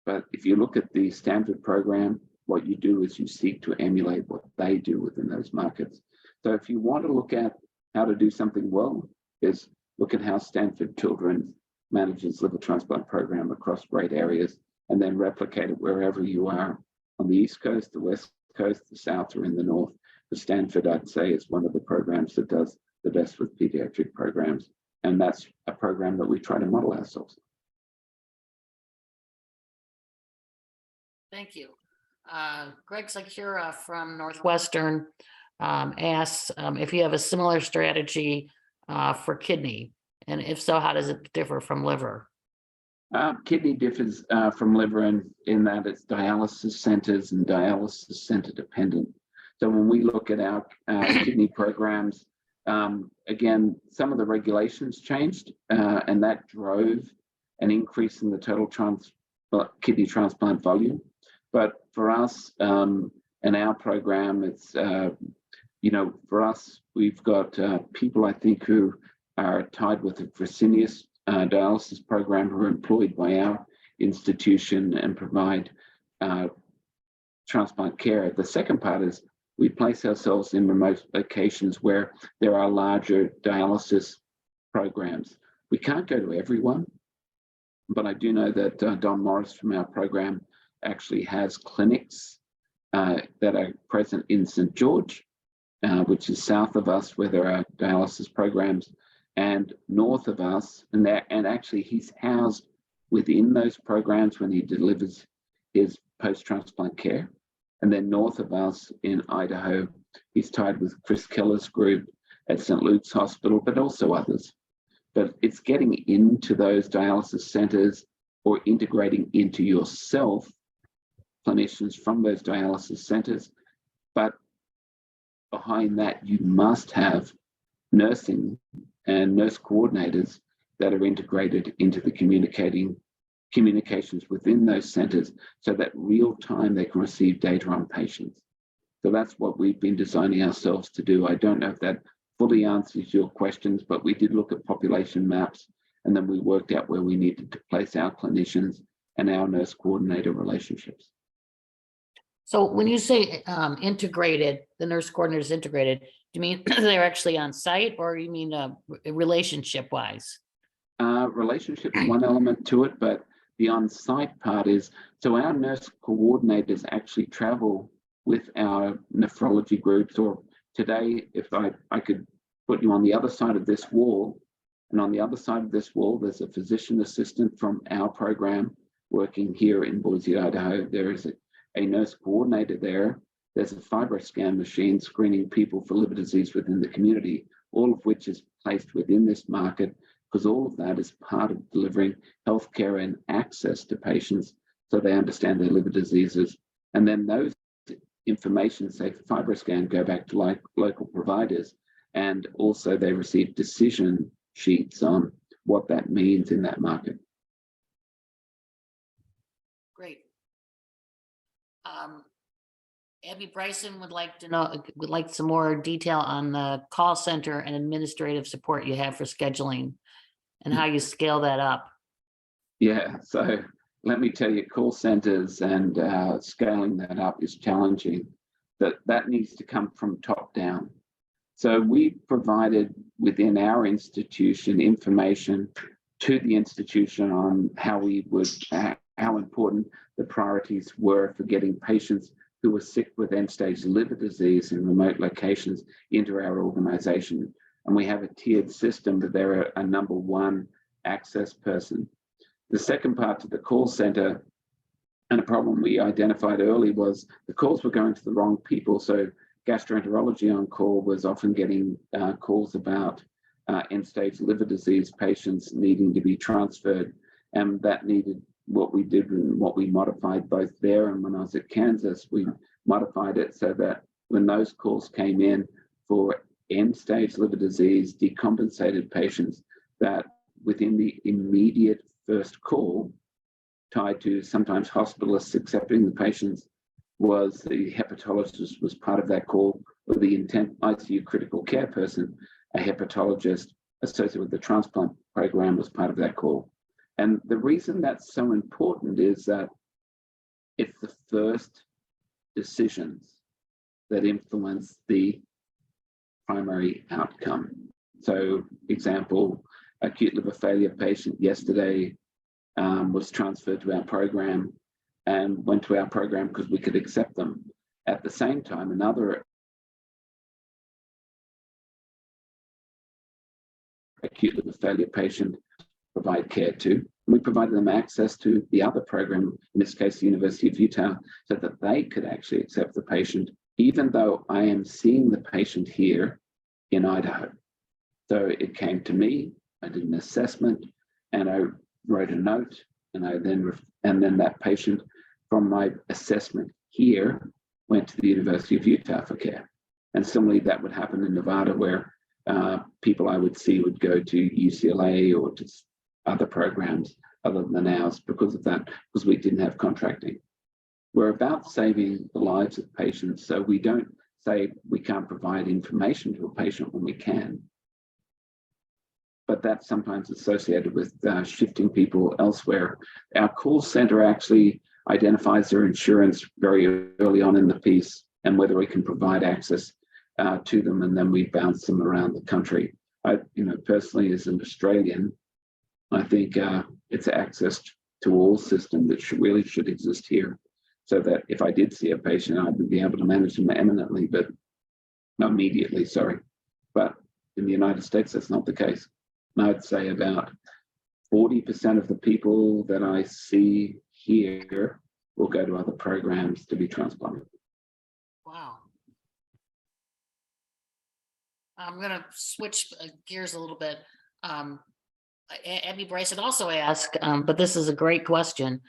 But if you look at the Stanford program, what you do is you seek to emulate what they do within those markets. So if you want to look at how to do something well, is look at how Stanford Children's manages liver transplant program across great areas, and then replicate it wherever you are on the East Coast, the West Coast, the South, or in the North. The Stanford, I'd say, is one of the programs that does the best with pediatric programs. And that's a program that we try to model ourselves. Thank you. Greg Sakura from Northwestern asks if you have a similar strategy for kidney, and if so, how does it differ from liver? Kidney differs from liver in that it's dialysis centers and dialysis center dependent. So when we look at our kidney programs, again, some of the regulations changed, and that drove an increase in the total kidney transplant volume. But for us in our program, it's, for us, we've got people, I think, who are tied with the Fresenius dialysis program who are employed by our institution and provide transplant care. The second part is we place ourselves in remote locations where there are larger dialysis programs. We can't go to everyone, but I do know that Don Morris from our program actually has clinics that are present in St. George, which is south of us, where there are dialysis programs, and north of us, and actually he's housed within those programs when he delivers his post-transplant care. And then north of us in Idaho, he's tied with Chris Keller's group at St. Luke's Hospital, but also others. But it's getting into those dialysis centers or integrating into yourself clinicians from those dialysis centers. But behind that, you must have nursing and nurse coordinators that are integrated into the communications within those centers so that real time they can receive data on patients. So that's what we've been designing ourselves to do. I don't know if that fully answers your questions, but we did look at population maps, and then we worked out where we needed to place our clinicians and our nurse coordinator relationships. So when you say integrated, the nurse coordinator is integrated, do you mean they're actually on site, or you mean relationship wise? Relationship is one element to it, but the on-site part is, so our nurse coordinators actually travel with our nephrology groups, or today, if I could put you on the other side of this wall, and on the other side of this wall, there's a physician assistant from our program working here in Boise, Idaho. There is a nurse coordinator there. There's a FibroScan machine screening people for liver disease within the community, all of which is placed within this market, because all of that is part of delivering healthcare and access to patients so they understand their liver diseases. And then those information, say for FibroScan, go back to local providers, and also they receive decision sheets on what that means in that market. Great. Abby Bryson would like some more detail on the call center and administrative support you have for scheduling and how you scale that up. Yeah, so let me tell you, call centers and scaling that up is challenging. That needs to come from top down. So we provided within our institution information to the institution on how important the priorities were for getting patients who were sick with end-stage liver disease in remote locations into our organization. And we have a tiered system that they're a number one access person. The second part to the call center, and a problem we identified early, was the calls were going to the wrong people. So gastroenterology on call was often getting calls about end-stage liver disease patients needing to be transferred. And that needed, what we did and what we modified both there and when I was at Kansas, we modified it so that when those calls came in for end-stage liver disease decompensated patients, that within the immediate first call, tied to sometimes hospitalists accepting the patients, was the hepatologist was part of that call, or the intent ICU critical care person, a hepatologist associated with the transplant program, was part of that call. And the reason that's so important is that it's the first decisions that influence the primary outcome. So, example, acute liver failure patient yesterday was transferred to our program and went to our program because we could accept them. At the same time, another acute liver failure patient provide care to. We provided them access to the other program, in this case, the University of Utah, so that they could actually accept the patient, even though I am seeing the patient here in Idaho. So it came to me, I did an assessment, and I wrote a note, and then that patient from my assessment here went to the University of Utah for care. And similarly, that would happen in Nevada, where people I would see would go to UCLA or to other programs other than ours because of that, because we didn't have contracting. We're about saving the lives of patients, so we don't say we can't provide information to a patient when we can. But that's sometimes associated with shifting people elsewhere. Our call center actually identifies their insurance very early on in the piece and whether we can provide access to them, and then we bounce them around the country. Personally, as an Australian, I think it's access to all system that really should exist here, so that if I did see a patient, I would be able to manage them eminently, but not immediately, sorry. But in the United States, that's not the case. And I'd say about 40% of the people that I see here will go to other programs to be transplanted. Wow. I'm going to switch gears a little bit. Abby Bryson also asked, but this is a great question.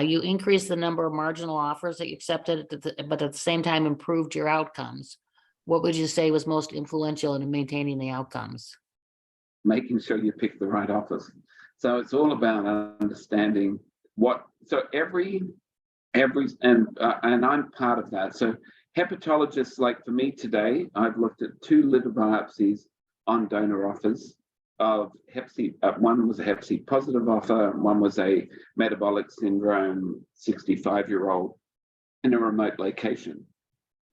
You increased the number of marginal offers that you accepted, but at the same time improved your outcomes. What would you say was most influential in maintaining the outcomes? making sure you pick the right office. So it's all about understanding what, so every, and I'm part of that. So hepatologists, like for me today, I've looked at 2 liver biopsies on donor offers of Hep C. One was a Hep C positive offer, one was a metabolic syndrome 65-year-old in a remote location.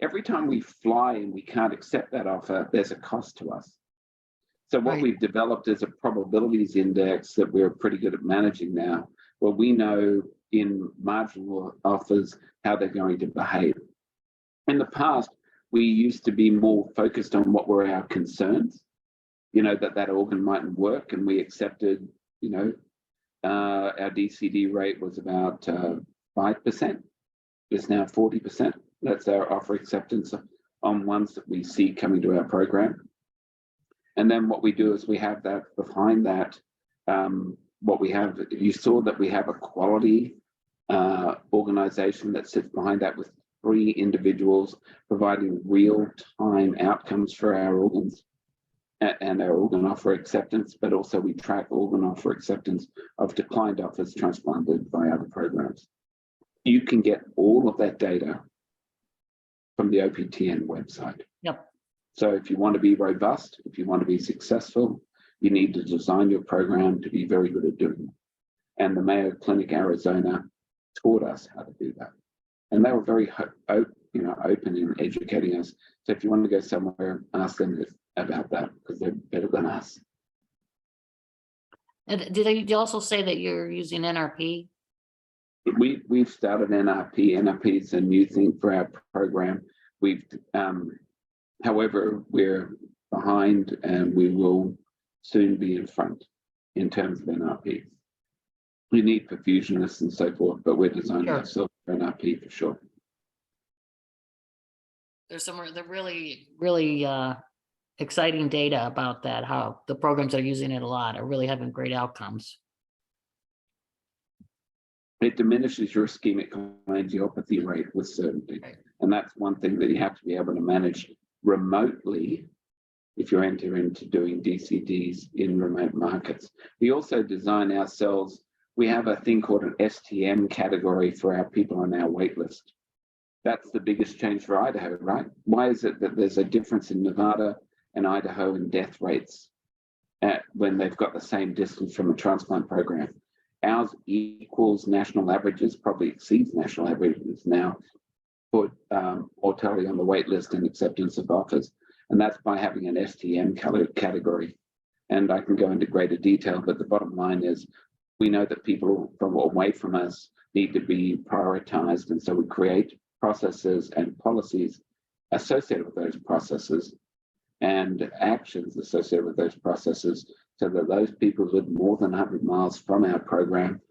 Every time we fly and we can't accept that offer, there's a cost to us. So what we've developed is a probabilities index that we're pretty good at managing now, where we know in marginal offers how they're going to behave. In the past, we used to be more focused on what were our concerns, that organ mightn't work, and we accepted, our DCD rate was about 5%. It's now 40%. That's our offer acceptance on ones that we see coming to our program. And then what we do is we have that behind that, what we have, you saw that we have a quality organization that sits behind that with 3 individuals providing real-time outcomes for our organs and our organ offer acceptance, but also we track organ offer acceptance of declined offers transplanted by other programs. You can get all of that data from the OPTN website. Yep. So if you want to be robust, if you want to be successful, you need to design your program to be very good at doing it. And the Mayo Clinic Arizona taught us how to do that. And they were very open in educating us. So if you want to go somewhere, ask them about that, because they're better than us. And did you also say that you're using NRP? We've started NRP. NRP is a new thing for our program. However, we're behind, and we will soon be in front in terms of NRP. We need perfusionists and so forth, but we're designing ourselves for NRP for sure. There's some really exciting data about that, how the programs are using it a lot, are really having great outcomes. It diminishes your ischemic angiopathy rate with certainty. Right. And that's one thing that you have to be able to manage remotely if you enter into doing DCDs in remote markets. We also design ourselves, we have a thing called an STM category for our people on our wait list. That's the biggest change for Idaho, right? Why is it that there's a difference in Nevada and Idaho in death rates when they've got the same distance from a transplant program? Ours equals national averages, probably exceeds national averages now for mortality on the wait list and acceptance of offers. And that's by having an STM category. And I can go into greater detail, but the bottom line is we know that people from away from us need to be prioritized. And so we create processes and policies associated with those processes and actions associated with those processes, so that those people who live more than 100 miles from our program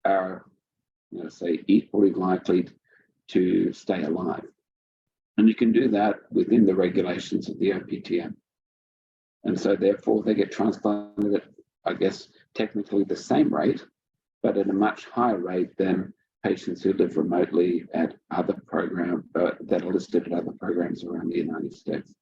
are, say, equally likely to stay alive. And you can do that within the regulations of the OPTN. And so therefore they get transplanted at, I guess, technically the same rate, but at a much higher rate than patients who live remotely at other programs that are listed at other programs around the United States.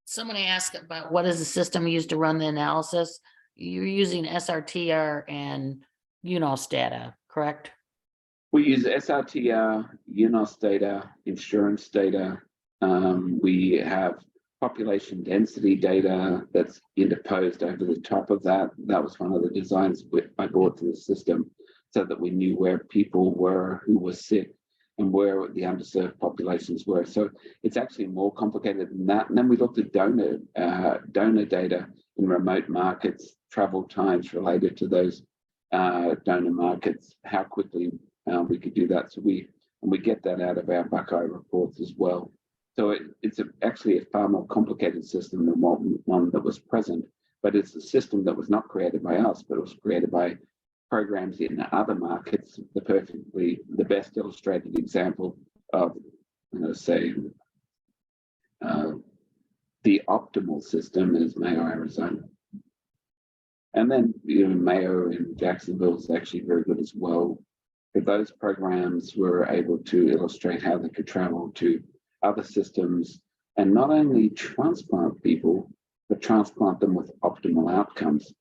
Someone asked about what is the system used to run the analysis. You're using SRTR and UNOS data, correct? We use SRTR, UNOS data, insurance data. We have population density data that's interposed over the top of that. That was one of the designs I brought to the system, so that we knew where people were who were sick and where the underserved populations were. So it's actually more complicated than that. And then we looked at donor data in remote markets, travel times related to those donor markets, how quickly we could do that. So we get that out of our Buckeye reports as well. So it's actually a far more complicated system than one that was present, but it's a system that was not created by us, but it was created by programs in other markets. The best illustrated example of, say, the optimal system is Mayo, Arizona. And then, Mayo in Jacksonville is actually very good as well. But those programs were able to illustrate how they could travel to other systems, and not only transplant people, but transplant them with optimal outcomes.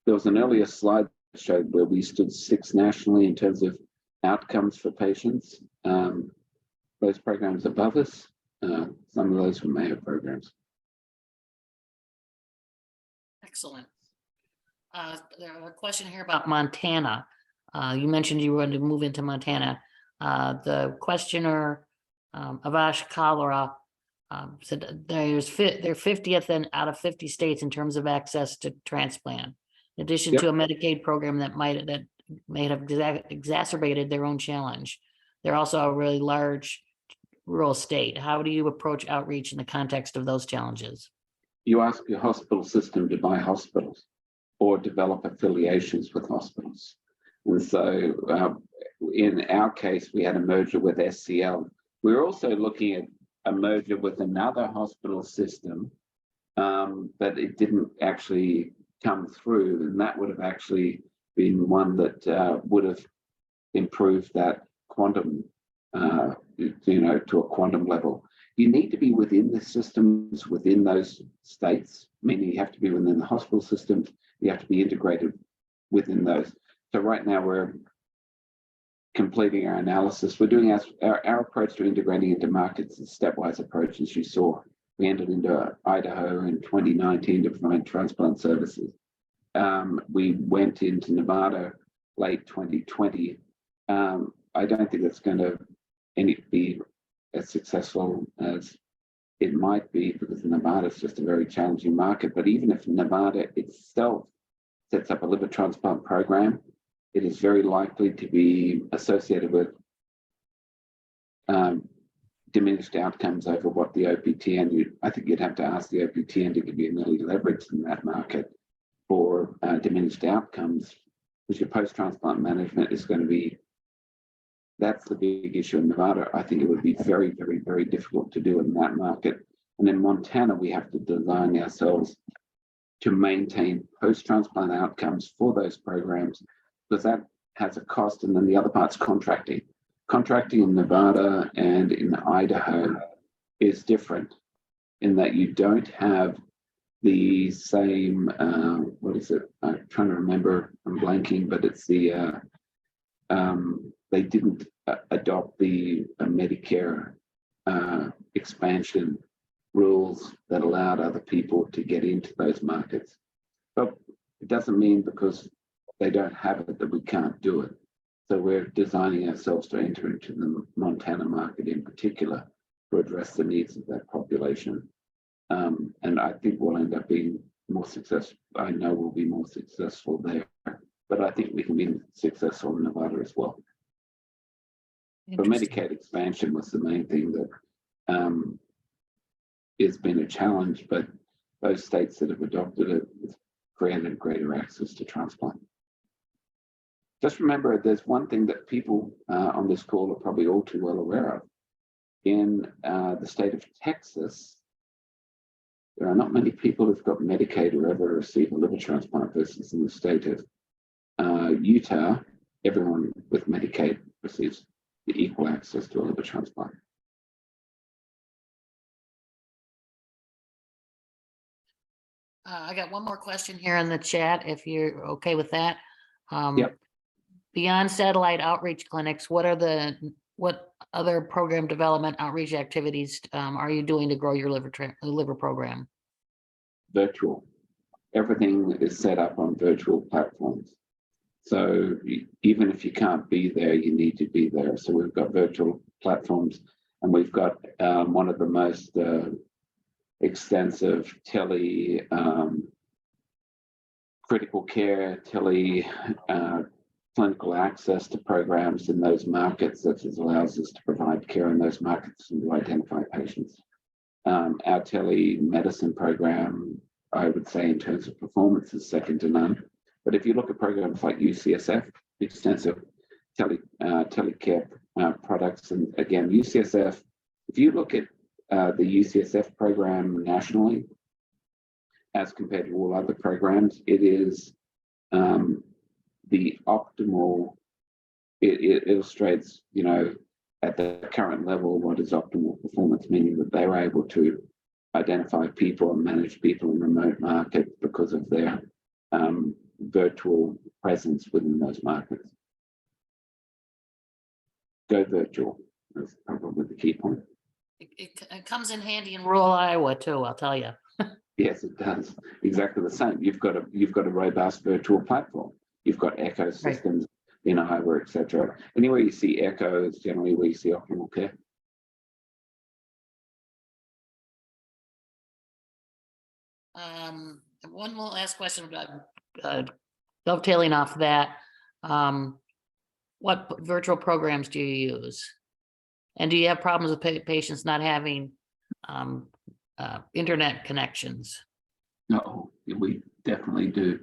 There was an earlier slide that showed where we stood 6th nationally in terms of outcomes for patients. Those programs above us, some of those were Mayo programs. Excellent. There's a question here about Montana. You mentioned you were going to move into Montana. The questioner, Avash Kalra, said they're 50th out of 50 states in terms of access to transplant, in addition to a Medicaid program that may have exacerbated their own challenge. They're also a really large rural state. How do you approach outreach in the context of those challenges? You ask your hospital system to buy hospitals or develop affiliations with hospitals. And so in our case, we had a merger with SCL. We're also looking at a merger with another hospital system, but it didn't actually come through. And that would have actually been one that would have improved that quantum, to a quantum level. You need to be within the systems within those states, meaning you have to be within the hospital systems, you have to be integrated within those. So right now we're completing our analysis. We're doing our approach to integrating into markets is stepwise approach, as you saw. We entered into Idaho in 2019 to provide transplant services. We went into Nevada late 2020. I don't think it's going to be as successful as it might be, because Nevada is just a very challenging market. But even if Nevada itself sets up a liver transplant program, it is very likely to be associated with diminished outcomes over what the OPTN, I think you'd have to ask the OPTN to give you nearly leverage in that market for diminished outcomes, which your post-transplant management is going to be, that's the big issue in Nevada. I think it would be very, very, very difficult to do in that market. And in Montana, we have to design ourselves to maintain post-transplant outcomes for those programs, because that has a cost. And then the other part's contracting. Contracting in Nevada and in Idaho is different in that you don't have the same, what is it? I'm trying to remember, I'm blanking, but it's the, they didn't adopt the Medicare expansion rules that allowed other people to get into those markets. But it doesn't mean because they don't have it that we can't do it. So we're designing ourselves to enter into the Montana market in particular to address the needs of that population. And I think we'll end up being more successful. I know we'll be more successful there, but I think we can be successful in Nevada as well. But Medicaid expansion was the main thing that has been a challenge, but those states that have adopted it have created greater access to transplant. Just remember, there's one thing that people on this call are probably all too well aware of. In the state of Texas, there are not many people who've got Medicaid or ever received a liver transplant versus in the state of Utah, everyone with Medicaid receives the equal access to a liver transplant. I got one more question here in the chat, if you're okay with that. Yep. Beyond satellite outreach clinics, what other program development outreach activities are you doing to grow your liver program? Virtual. Everything is set up on virtual platforms. So even if you can't be there, you need to be there. So we've got virtual platforms, and we've got one of the most extensive critical care, clinical access to programs in those markets that allows us to provide care in those markets and to identify patients. Our telemedicine program, I would say in terms of performance, is second to none. But if you look at programs like UCSF, extensive telecare products, and again, UCSF, if you look at the UCSF program nationally, as compared to all other programs, it is the optimal, it illustrates, at the current level what is optimal performance, meaning that they were able to identify people and manage people in remote markets because of their virtual presence within those markets. Go virtual. That's probably the key point. It comes in handy in rural Iowa too, I'll tell you. Yes, it does. Exactly the same. You've got a robust virtual platform. You've got ecosystems in Iowa, etc. Anywhere you see echo is generally where you see optimal care. One more last question about dovetailing off that. What virtual programs do you use? And do you have problems with patients not having internet connections? No, we definitely do.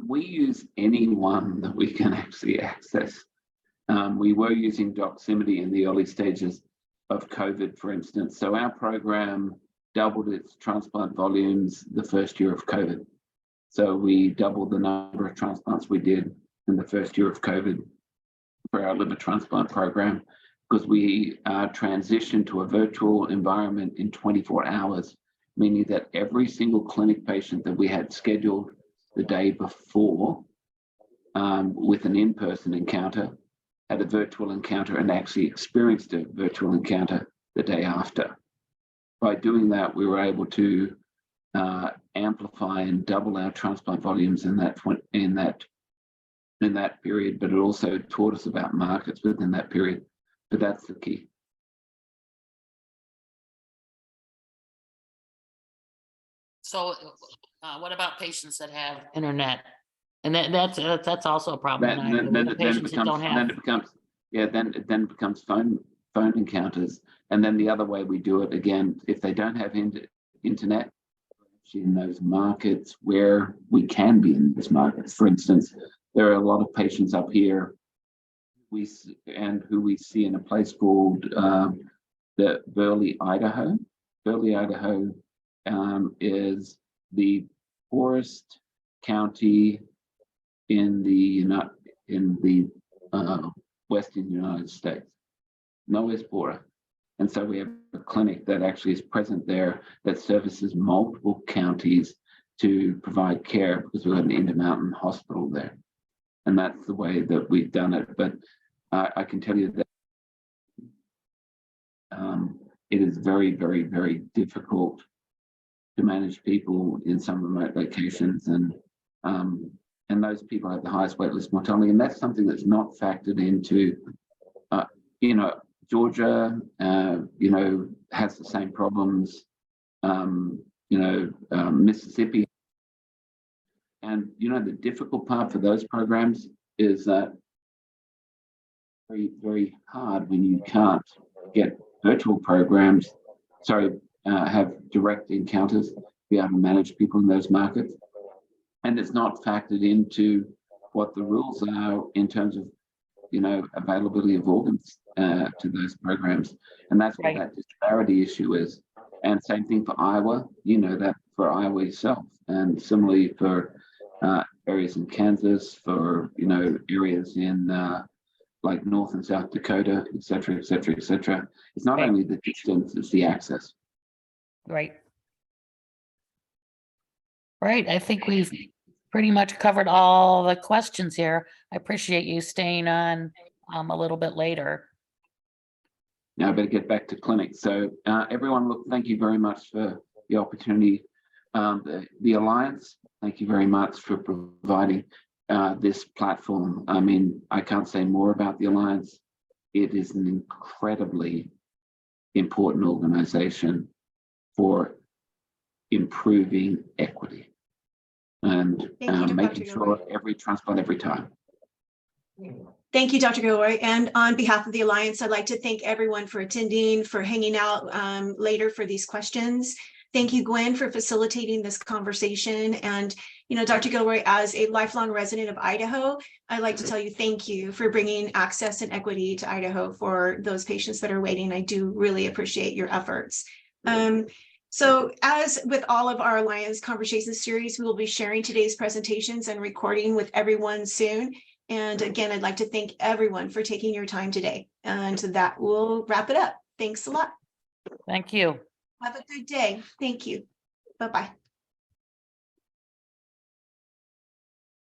We use any one that we can actually access. We were using Doximity in the early stages of COVID, for instance. So our program doubled its transplant volumes the first year of COVID. So we doubled the number of transplants we did in the first year of COVID for our liver transplant program, because we transitioned to a virtual environment in 24 hours, meaning that every single clinic patient that we had scheduled the day before with an in-person encounter had a virtual encounter and actually experienced a virtual encounter the day after. By doing that, we were able to amplify and double our transplant volumes in that period, but it also taught us about markets within that period. But that's the key. So what about patients that have internet? And that's also a problem. Then it becomes phone encounters. And then the other way we do it, again, if they don't have internet, in those markets where we can be in those markets. For instance, there are a lot of patients up here who we see in a place called the Burley, Idaho. Burley, Idaho is the poorest county in the Western United States. Nowhere's poorer. And so we have a clinic that actually is present there that services multiple counties to provide care, because we've got an Intermountain hospital there. And that's the way that we've done it. But I can tell you that it is very, very, very difficult to manage people in some remote locations, and those people have the highest waitlist mortality. And that's something that's not factored into, Georgia, has the same problems, Mississippi. And, the difficult part for those programs is that very, very hard when you can't get virtual programs, have direct encounters, be able to manage people in those markets. And it's not factored into what the rules are in terms of, availability of organs to those programs. And that's what that disparity issue is. And same thing for Iowa, that for Iowa itself. And similarly for areas in Kansas, for, areas in like North and South Dakota, et cetera, et cetera, et cetera. It's not only the distance, it's the access. Right. Right. I think we've pretty much covered all the questions here. I appreciate you staying on a little bit later. Now I better get back to clinic. So everyone, look, thank you very much for the opportunity. The Alliance, thank you very much for providing this platform. I mean, I can't say more about the Alliance. It is an incredibly important organization for improving equity and making sure every transplant every time. Thank you, Dr. Gilroy. And on behalf of the Alliance, I'd like to thank everyone for attending, for hanging out later for these questions. Thank you, Gwen, for facilitating this conversation. And, Dr. Gilroy, as a lifelong resident of Idaho, I'd like to tell you thank you for bringing access and equity to Idaho for those patients that are waiting. I do really appreciate your efforts. So as with all of our Alliance Conversations series, we will be sharing today's presentations and recording with everyone soon. And again, I'd like to thank everyone for taking your time today. And that will wrap it up. Thanks a lot. Thank you. Have a good day. Thank you. Bye-bye.